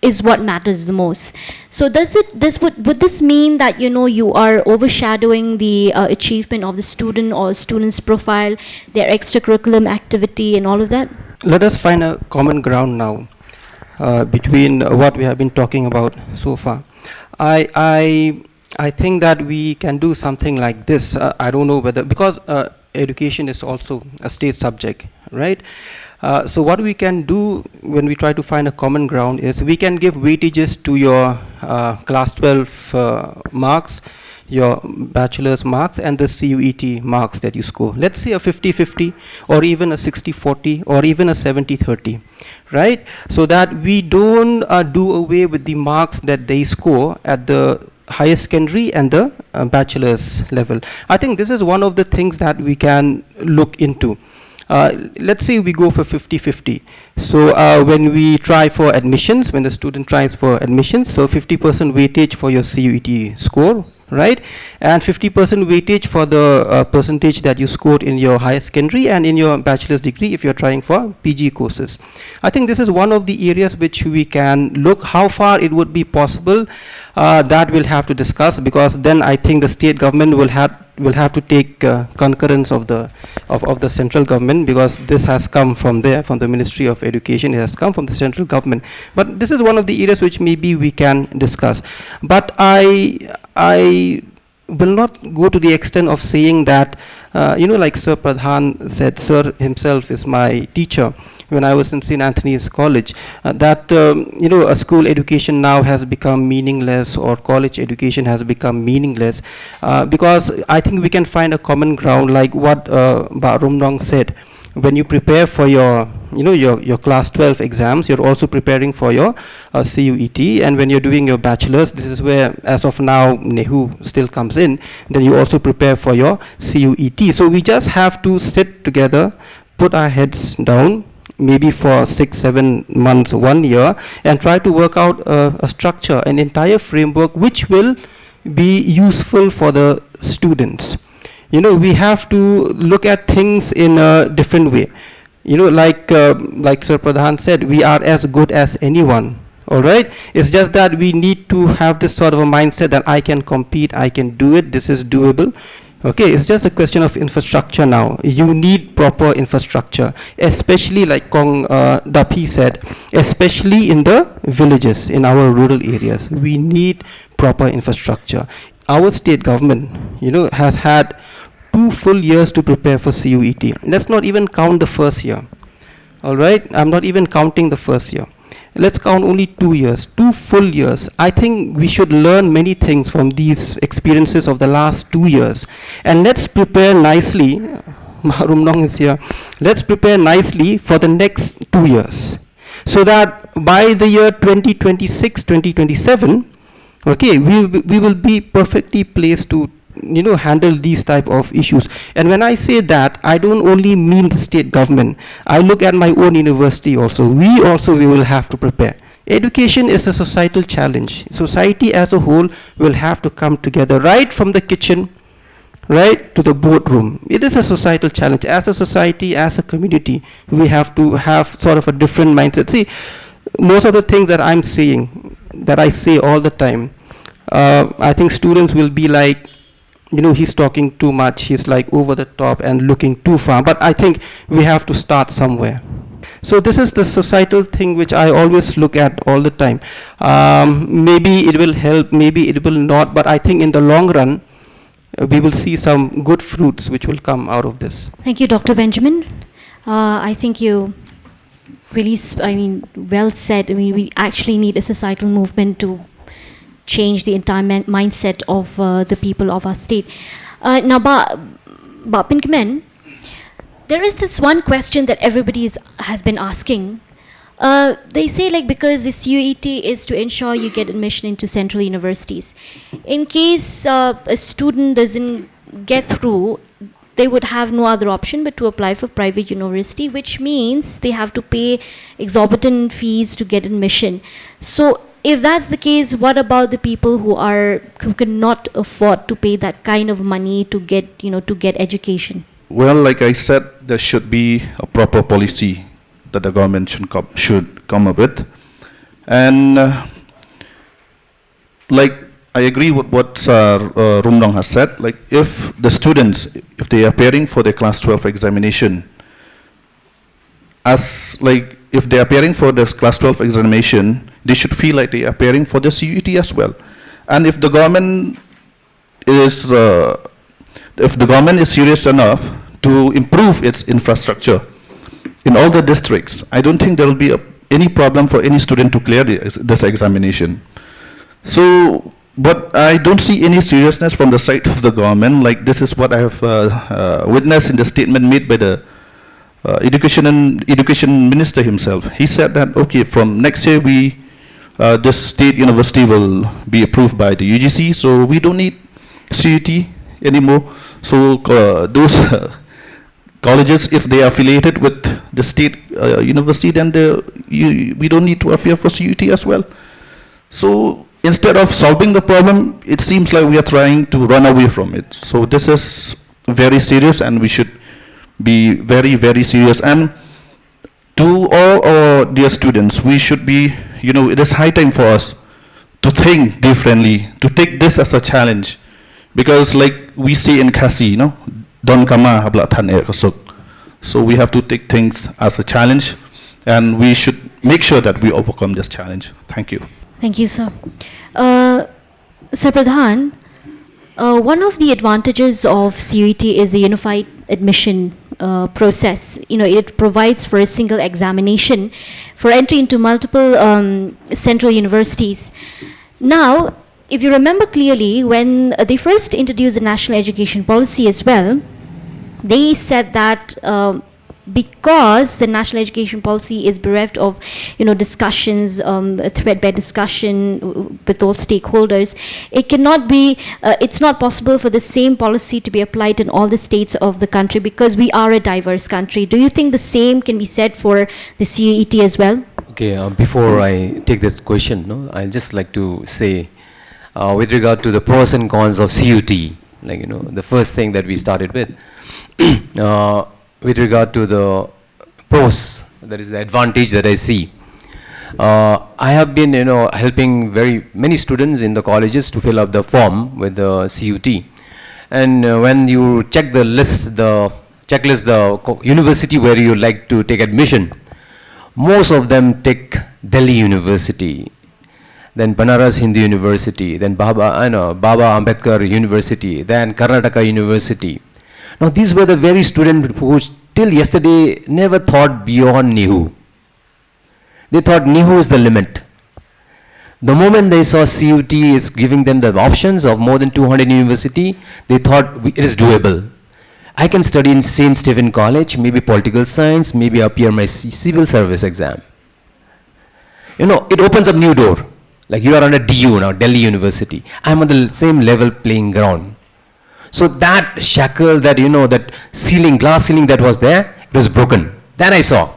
is what matters the most. So would this mean that you are overshadowing the achievement of the student or student's profile, their extracurriculum activity and all of that? Let us find a common ground now between what we have been talking about so far. I think that we can do something like this. I don't know whether, because education is also a state subject, right? So what we can do when we try to find a common ground is we can give weightages to your class 12 marks, your bachelor's marks, and the CUET marks that you score. Let's say a 50-50 or even a 60-40 or even a 70-30, right? So that we don't do away with the marks that they score at the higher secondary and the bachelor's level. I think this is one of the things that we can look into. Let's say we go for 50-50. So when we try for admissions, when the student tries for admissions, so 50% weightage for your CUET score, right? And 50% weightage for the percentage that you scored in your higher secondary and in your bachelor's degree if you're trying for PG courses. I think this is one of the areas which we can look how far it would be possible. That we'll have to discuss, because then I think the state government will have to take concurrence of the central government, because this has come from there, from the Ministry of Education. It has come from the central government. But this is one of the areas which maybe we can discuss. But I will not go to the extent of saying that, like Sir Pradhan said, Sir himself is my teacher when I was in St. Anthony's College, that a school education now has become meaningless, or college education has become meaningless, because I think we can find a common ground, like what Ba Rumdong said. When you prepare for your class 12 exams, you're also preparing for your CUET, and when you're doing your bachelor's, this is where, as of now, NEHU still comes in, then you also prepare for your CUET. So we just have to sit together, put our heads down, maybe for 6-7 months, 1 year, and try to work out a structure, an entire framework which will be useful for the students. We have to look at things in a different way. Like Sir Pradhan said, we are as good as anyone. All right, it's just that we need to have this sort of a mindset that I can compete, I can do it, this is doable. Okay, it's just a question of infrastructure now. You need proper infrastructure, especially like Kong Dapi said, especially in the villages, in our rural areas. We need proper infrastructure. Our state government, has had 2 full years to prepare for CUET. Let's not even count the first year. All right, I'm not even counting the first year. Let's count only 2 years, 2 full years. I think we should learn many things from these experiences of the last 2 years. And let's prepare nicely, Rumnong is here, let's prepare nicely for the next 2 years. So that by the year 2026, 2027, okay, we will be perfectly placed to handle these type of issues. And when I say that, I don't only mean the state government. I look at my own university also. We will have to prepare. Education is a societal challenge. Society as a whole will have to come together, right from the kitchen, right to the boardroom. It is a societal challenge. As a society, as a community, we have to have sort of a different mindset. See, most of the things that I'm saying, that I say all the time, I think students will be like, he's talking too much, he's like over the top and looking too far. But I think we have to start somewhere. So this is the societal thing which I always look at all the time. Maybe it will help, maybe it will not, but I think in the long run, we will see some good fruits which will come out of this. Thank you, Dr. Benjamin. I think you really, well said. I mean, we actually need a societal movement to change the entire mindset of the people of our state. Now, Pinkaman, there is this one question that everybody has been asking. They say, like, because this CUET is to ensure you get admission into central universities. In case a student doesn't get through, they would have no other option but to apply for private university, which means they have to pay exorbitant fees to get admission. So if that's the case, what about the people who cannot afford to pay that kind of money to get education? Well, like I said, there should be a proper policy that the government should come up with. And like I agree with what Rumdong has said. Like if the students, if they are appearing for the class 12 examination, if they are appearing for this class 12 examination, they should feel like they are appearing for the CUET as well. And if the government is serious enough to improve its infrastructure in all the districts, I don't think there will be any problem for any student to clear this examination. So, but I don't see any seriousness from the side of the government. Like this is what I have witnessed in the statement made by the education minister himself. He said that, okay, from next year this state university will be approved by the UGC, so we don't need CUET anymore. So those colleges, if they are affiliated with the state university, then we don't need to appear for CUET as well. So instead of solving the problem, it seems like we are trying to run away from it. So this is very serious, and we should be very, very serious. And to all our dear students, we should be, it is high time for us to think differently, to take this as a challenge. Because like we say in Kasi, Don kama habla tan kasuk. So we have to take things as a challenge, and we should make sure that we overcome this challenge. Thank you. Thank you, sir. Sir Pradhan, one of the advantages of CUET is the unified admission process. It provides for a single examination for entry into multiple central universities. Now, if you remember clearly, when they first introduced the national education policy as well, they said that because the national education policy is bereft of, discussions, threadbare discussion with all stakeholders, it cannot be, it's not possible for the same policy to be applied in all the states of the country because we are a diverse country. Do you think the same can be said for the CUET as well? Okay, before I take this question, I'd just like to say, with regard to the pros and cons of CUET, the first thing that we started with, with regard to the pros, that is the advantage that I see. I have been, helping very many students in the colleges to fill up the form with the CUET. And when you check the list, the checklist, the university where you like to take admission, most of them take Delhi University, then Banaras Hindu University, then Baba Ambedkar University, then Karnataka University. Now these were the very students who till yesterday never thought beyond NEHU. They thought NEHU is the limit. The moment they saw CUET is giving them the options of more than 200 university, they thought it is doable. I can study in St. Stephen College, maybe political science, maybe appear my civil service exam. It opens up new door. Like you are on a DU now, Delhi University. I'm on the same level playing ground. So that shackle, that that ceiling, glass ceiling that was there, it was broken. That I saw.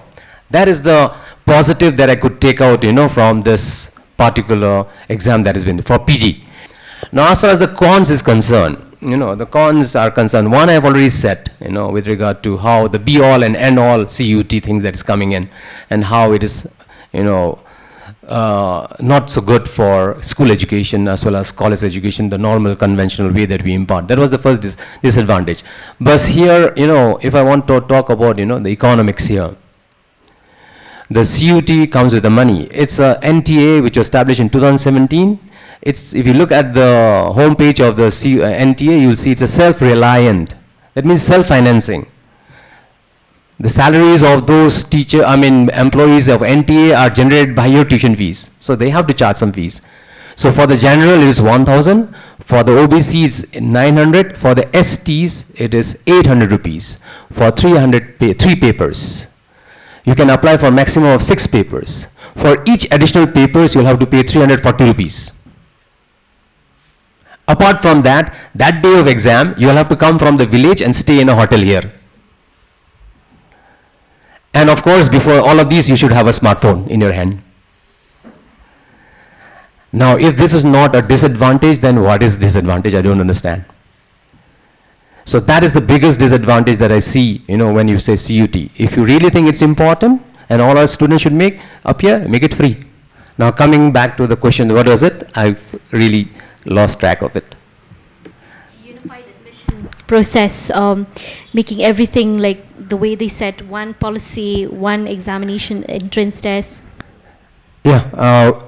That is the positive that I could take out, from this particular exam that has been for PG. Now, as far as the cons is concerned, the cons are concerned. One I have already said, with regard to how the be-all and end-all CUET things that is coming in, and how it is, not so good for school education as well as college education, the normal conventional way that we impart. That was the first disadvantage. But here, if I want to talk about, the economics here, the CUET comes with the money. It's a NTA which was established in 2017, It's, if you look at the home page of the NTA, you'll see it's a self-reliant. That means self-financing. The salaries of those employees of NTA are generated by your tuition fees. So they have to charge some fees. So for the general, it is 1,000. For the OBC, it's 900. For the STs, it is 800 rupees for 3 papers. You can apply for maximum of 6 papers. For each additional papers, you'll have to pay 340 rupees. Apart from that, that day of exam, you'll have to come from the village and stay in a hotel here. And of course, before all of these, you should have a smartphone in your hand. Now, if this is not a disadvantage, then what is disadvantage? I don't understand. So that is the biggest disadvantage that I see, when you say CUT. If you really think it's important and all our students should make it free. Now coming back to the question, what was it? I've really lost track of it. Unified admission process, making everything like the way they said, one policy, one examination, entrance test. Yeah,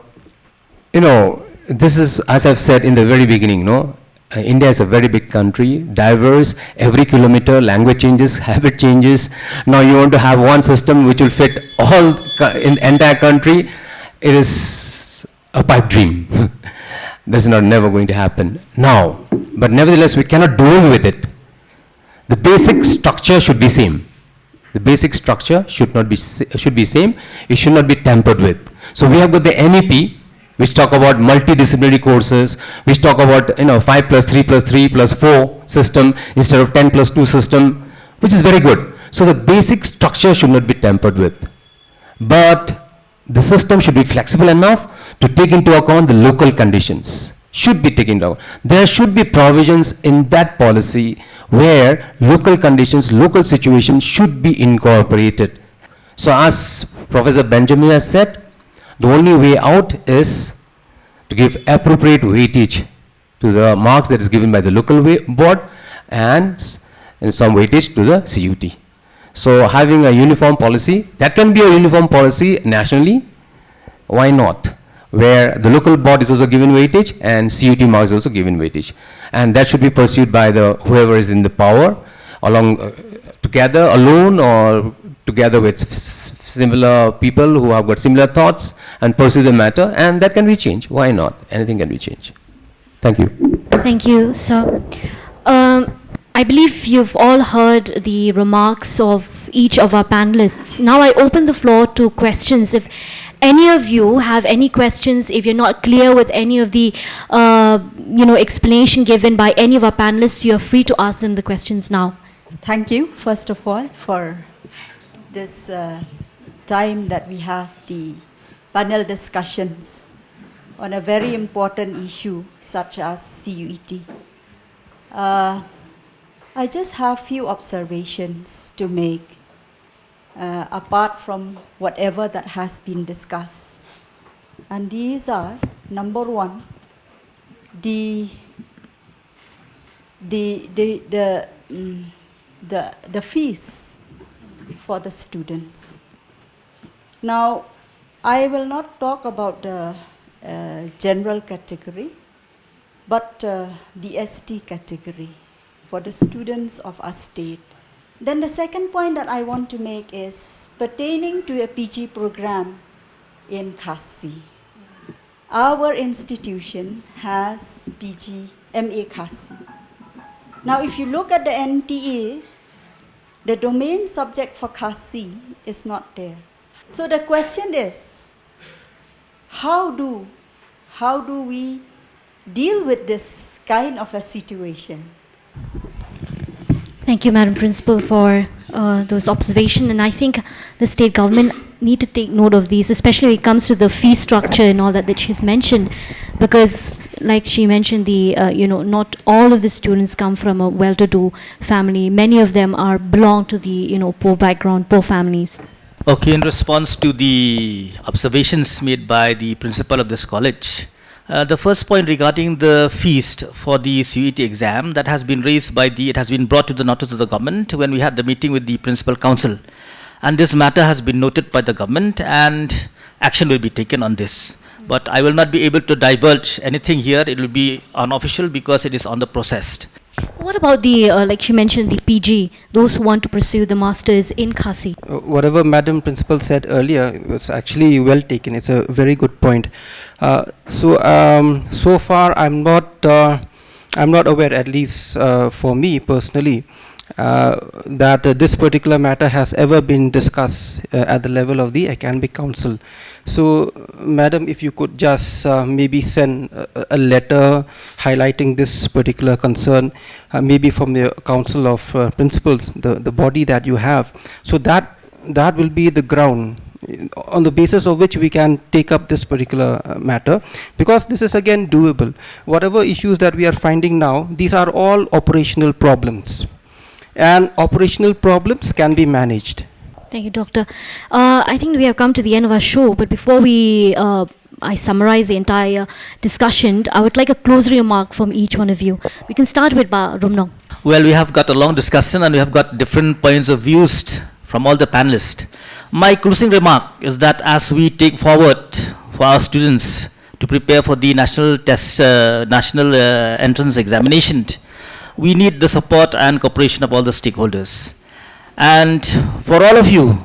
this is, as I've said in the very beginning, India is a very big country, diverse, every kilometer, language changes, habit changes. Now you want to have one system which will fit all in the entire country. It is a pipe dream. This is never going to happen now. But nevertheless, we cannot do away with it. The basic structure should be same. The basic structure should be same. It should not be tampered with. So we have got the NEP, which talk about multidisciplinary courses, which talk about 5 plus 3 plus 3 plus 4 system instead of 10 plus 2 system, which is very good. So the basic structure should not be tampered with. But the system should be flexible enough to take into account the local conditions. Should be taken down. There should be provisions in that policy where local conditions, local situations should be incorporated. So as Professor Benjamin has said, the only way out is to give appropriate weightage to the marks that is given by the local board and some weightage to the CUT. So having a uniform policy, that can be a uniform policy nationally, why not? Where the local board is also given weightage and CUT marks is also given weightage. And that should be pursued by whoever is in the power, together, alone, or together with similar people who have got similar thoughts and pursue the matter, and that can be changed. Why not? Anything can be changed. Thank you. Thank you, sir. I believe you've all heard the remarks of each of our panelists. Now I open the floor to questions. If any of you have any questions, if you're not clear with any of the explanation given by any of our panelists, you're free to ask them the questions now. Thank you, first of all, for this time that we have the panel discussions on a very important issue such as CUET. I just have few observations to make apart from whatever that has been discussed. And these are, number one, the fees for the students. Now, I will not talk about the general category, but the ST category for the students of our state. Then the second point that I want to make is pertaining to a PG program in Khasi. Our institution has PG MA Khasi. Now, if you look at the NTA, the domain subject for Khasi is not there. So the question is, how do we deal with this kind of a situation? Thank you, Madam Principal, for those observations. And I think the state government need to take note of these, especially when it comes to the fee structure and all that she's mentioned, because like she mentioned, not all of the students come from a well-to-do family. Many of them belong to the poor background, poor families. Okay, in response to the observations made by the principal of this college, the first point regarding the fees for the CUET exam that has been raised it has been brought to the notice of the government when we had the meeting with the principal council. And this matter has been noted by the government and action will be taken on this. But I will not be able to divulge anything here. It will be unofficial because it is on the process. What about the, like she mentioned, the PG, those who want to pursue the masters in Khasi? Whatever Madam Principal said earlier was actually well taken. It's a very good point. So far I'm not aware, at least for me personally, that this particular matter has ever been discussed at the level of the Academic Council. So, Madam, if you could just maybe send a letter highlighting this particular concern, maybe from the Council of Principals, the body that you have, so that will be the ground on the basis of which we can take up this particular matter, because this is again doable. Whatever issues that we are finding now, these are all operational problems, and operational problems can be managed. Thank you, Doctor. I think we have come to the end of our show, but before I summarize the entire discussion, I would like a closing remark from each one of you. We can start with Rumnong. Well, we have got a long discussion and we have got different points of views from all the panelists. My closing remark is that as we take forward for our students to prepare for the national test, national entrance examination, we need the support and cooperation of all the stakeholders. And for all of you,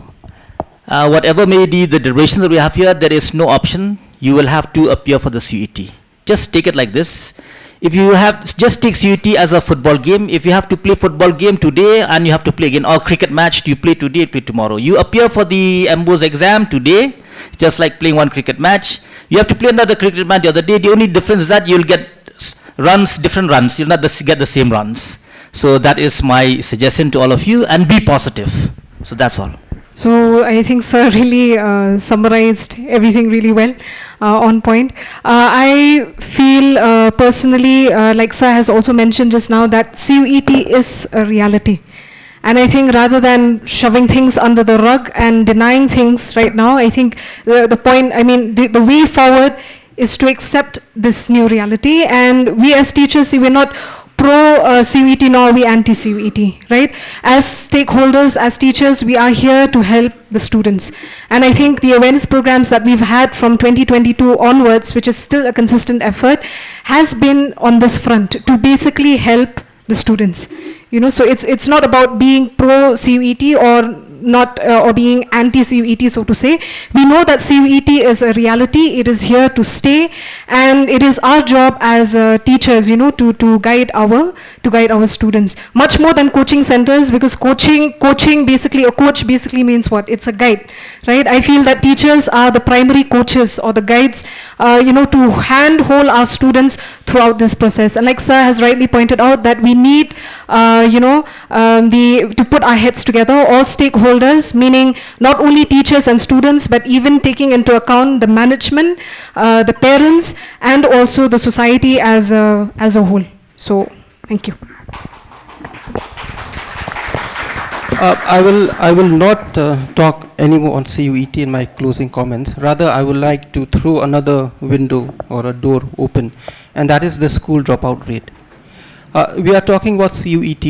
whatever may be the durations that we have here, there is no option. You will have to appear for the CUET. Just take it like this. If you have, just take CUET as a football game. If you have to play football game today and you have to play again, or cricket match, you play today, play tomorrow. You appear for the MBOS exam today, just like playing one cricket match. You have to play another cricket match the other day. The only difference is that you'll get runs, different runs. You'll not get the same runs. So that is my suggestion to all of you, and be positive. So that's all. So I think Sir really summarized everything really well, on point. I feel personally, like Sir has also mentioned just now, that CUET is a reality. And I think rather than shoving things under the rug and denying things right now, I think the point, I mean, the way forward is to accept this new reality. And we as teachers, see, we're not pro-CUET nor we anti-CUET, right? As stakeholders, as teachers, we are here to help the students. And I think the awareness programs that we've had from 2022 onwards, which is still a consistent effort, has been on this front to basically help the students. You know, so it's not about being pro-CUET or not, or being anti-CUET, so to say. We know that CUET is a reality, it is here to stay, and it is our job as teachers, you know, to guide our students. Much more than coaching centers, because coaching basically, a coach basically means what? It's a guide, right? I feel that teachers are the primary coaches or the guides, you know, to handhold our students throughout this process. And like Sir has rightly pointed out, that we need, you know, to put our heads together, all stakeholders, meaning not only teachers and students, but even taking into account the management, the parents, and also the society as a whole. So, thank you. I will not talk anymore on CUET in my closing comments. Rather, I would like to throw another window or a door open, and that is the school dropout rate. We are talking about CUET.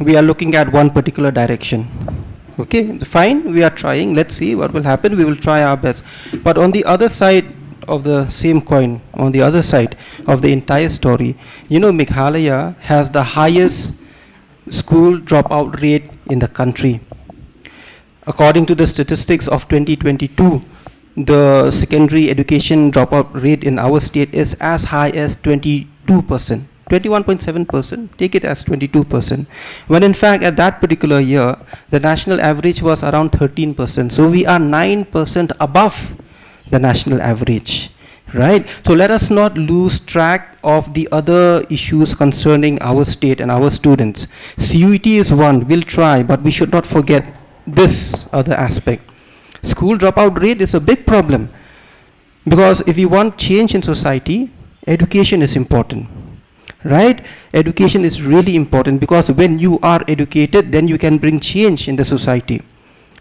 We are looking at one particular direction. Okay, fine, we are trying. Let's see what will happen. We will try our best. But on the other side of the same coin, on the other side of the entire story, you know, Meghalaya has the highest school dropout rate in the country. According to the statistics of 2022, the secondary education dropout rate in our state is as high as 22%. 21.7%, take it as 22%. When in fact at that particular year, the national average was around 13%. So we are 9% above the national average, right? So let us not lose track of the other issues concerning our state and our students. CUET is one, we'll try, but we should not forget this other aspect. School dropout rate is a big problem, because if you want change in society, education is important. Right? Education is really important, because when you are educated, then you can bring change in the society.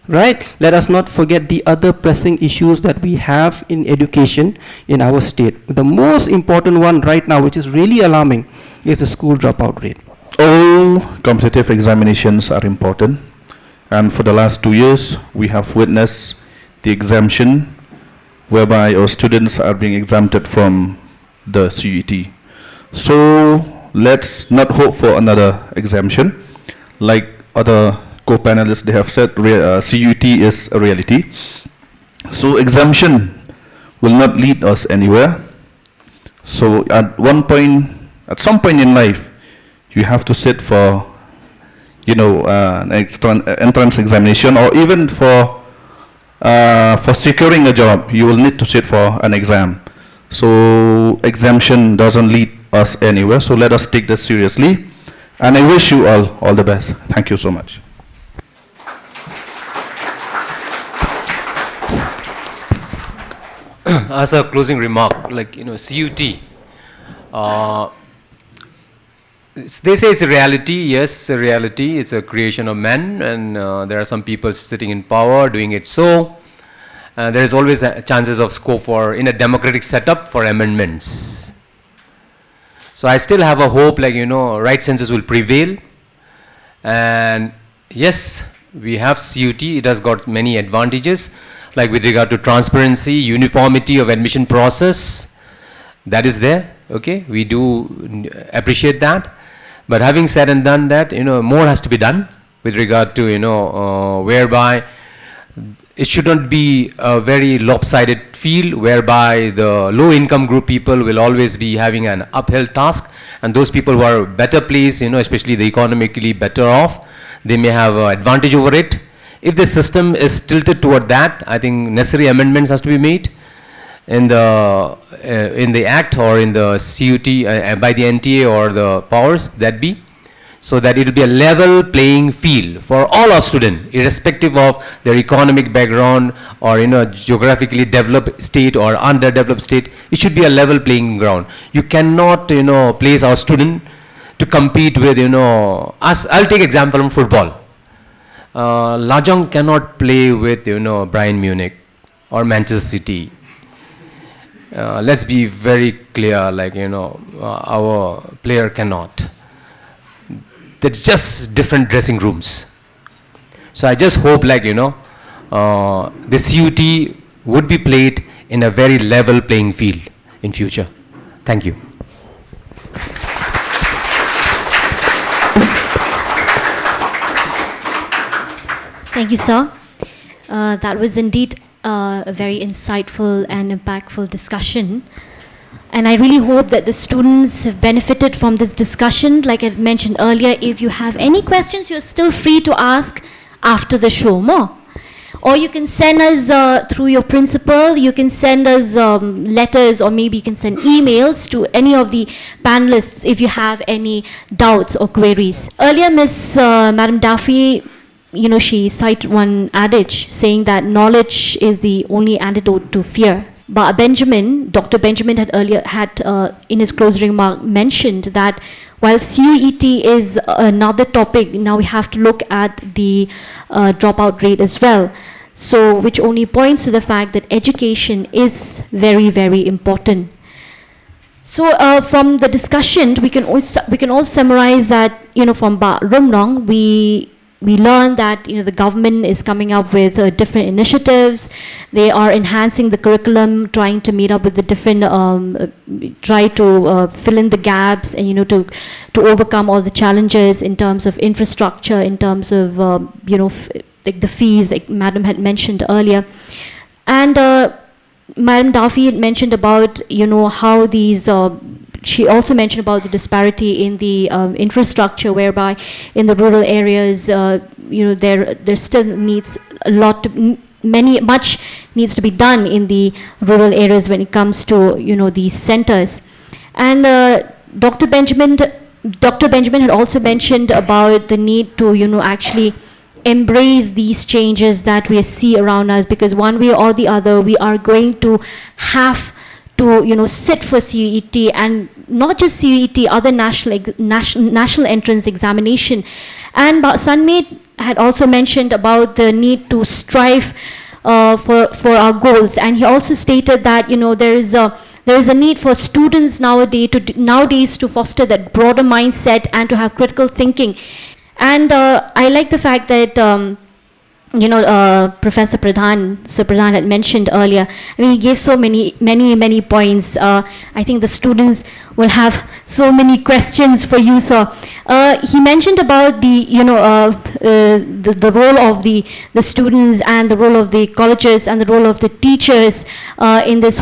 Right? Let us not forget the other pressing issues that we have in education in our state. The most important one right now, which is really alarming, is the school dropout rate. All competitive examinations are important, and for the last 2 years, we have witnessed the exemption whereby our students are being exempted from the CUET. So let's not hope for another exemption. Like other co-panelists, they have said CUET is a reality. So exemption will not lead us anywhere. So at some point in life, you have to sit for, an entrance examination, or even for securing a job, you will need to sit for an exam. So exemption doesn't lead us anywhere. So let us take this seriously. And I wish you all the best. Thank you so much. As a closing remark, CUT, they say it's a reality. Yes, a reality. It's a creation of man, and there are some people sitting in power doing it so. There is always chances of scope for, in a democratic setup, for amendments. So I still have a hope, right census will prevail. And yes, we have CUT. It has got many advantages, like with regard to transparency, uniformity of admission process. That is there. Okay, we do appreciate that. But having said and done that, more has to be done with regard to, whereby it shouldn't be a very lopsided field whereby the low income group people will always be having an uphill task, and those people who are better placed, especially the economically better off, they may have an advantage over it. If the system is tilted toward that, I think necessary amendments has to be made in the act or in the CUT by the NTA or the powers that be, so that it will be a level playing field for all our students, irrespective of their economic background or geographically developed state or underdeveloped state. It should be a level playing ground. You cannot place our student to compete with us. I'll take example from football. Lajong cannot play with Bayern Munich or Manchester City. Let's be very clear, our player cannot. That's just different dressing rooms. So I just hope the CUT would be played in a very level playing field in future. Thank you. Thank you, sir. That was indeed a very insightful and impactful discussion. And I really hope that the students have benefited from this discussion. Like I mentioned earlier, if you have any questions, you're still free to ask after the show more. Or you can send us through your principal, you can send us letters, or maybe you can send emails to any of the panelists if you have any doubts or queries. Earlier, Madam Duffy, she cited one adage saying that knowledge is the only antidote to fear. But Dr. Benjamin had earlier in his closing remark mentioned that while CUET is another topic, now we have to look at the dropout rate as well. So, which only points to the fact that education is very, very important. So, from the discussion, we can all summarize that from Ba Rumnong, we learned that the government is coming up with different initiatives. They are enhancing the curriculum, trying to meet up with the different, try to fill in the gaps, and to overcome all the challenges in terms of infrastructure, in terms of like the fees, like Madam had mentioned earlier, and Madam Duffy had mentioned about how these. She also mentioned about the disparity in the infrastructure, whereby in the rural areas, there still needs a lot, much needs to be done in the rural areas when it comes to these centers. And Dr. Benjamin had also mentioned about the need to actually embrace these changes that we see around us, because one way or the other we are going to have to sit for CUET, and not just CUET, other national entrance examination. And Sunmate had also mentioned about the need to strive for our goals, and he also stated that there is a need for students nowadays to foster that broader mindset and to have critical thinking. And I like the fact that Professor Pradhan, Sir Pradhan had mentioned earlier. I mean, he gave so many points. I think the students will have so many questions for you, sir. He mentioned about the role of the students and the role of the colleges and the role of the teachers in this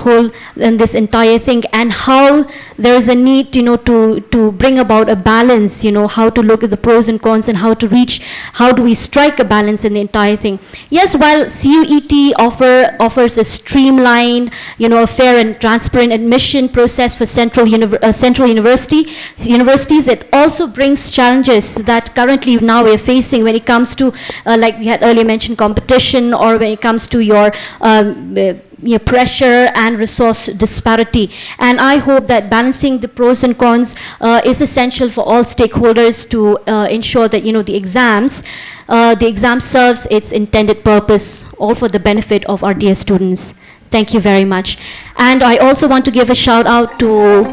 entire thing, and how there is a need, to bring about a balance, how to look at the pros and cons and how do we strike a balance in the entire thing. Yes, while CUET offers a streamlined, a fair and transparent admission process for central universities, it also brings challenges that currently now we're facing when it comes to, like we had earlier mentioned, competition, or when it comes to your pressure and resource disparity. And I hope that balancing the pros and cons is essential for all stakeholders to ensure that the exam serves its intended purpose, all for the benefit of our dear students. Thank you very much. And I also want to give a shout out to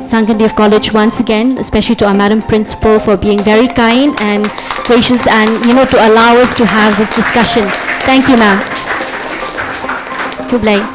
Sankandev College once again, especially to our Madam Principal for being very kind and gracious and to allow us to have this discussion. Thank you, ma'am. Kublai.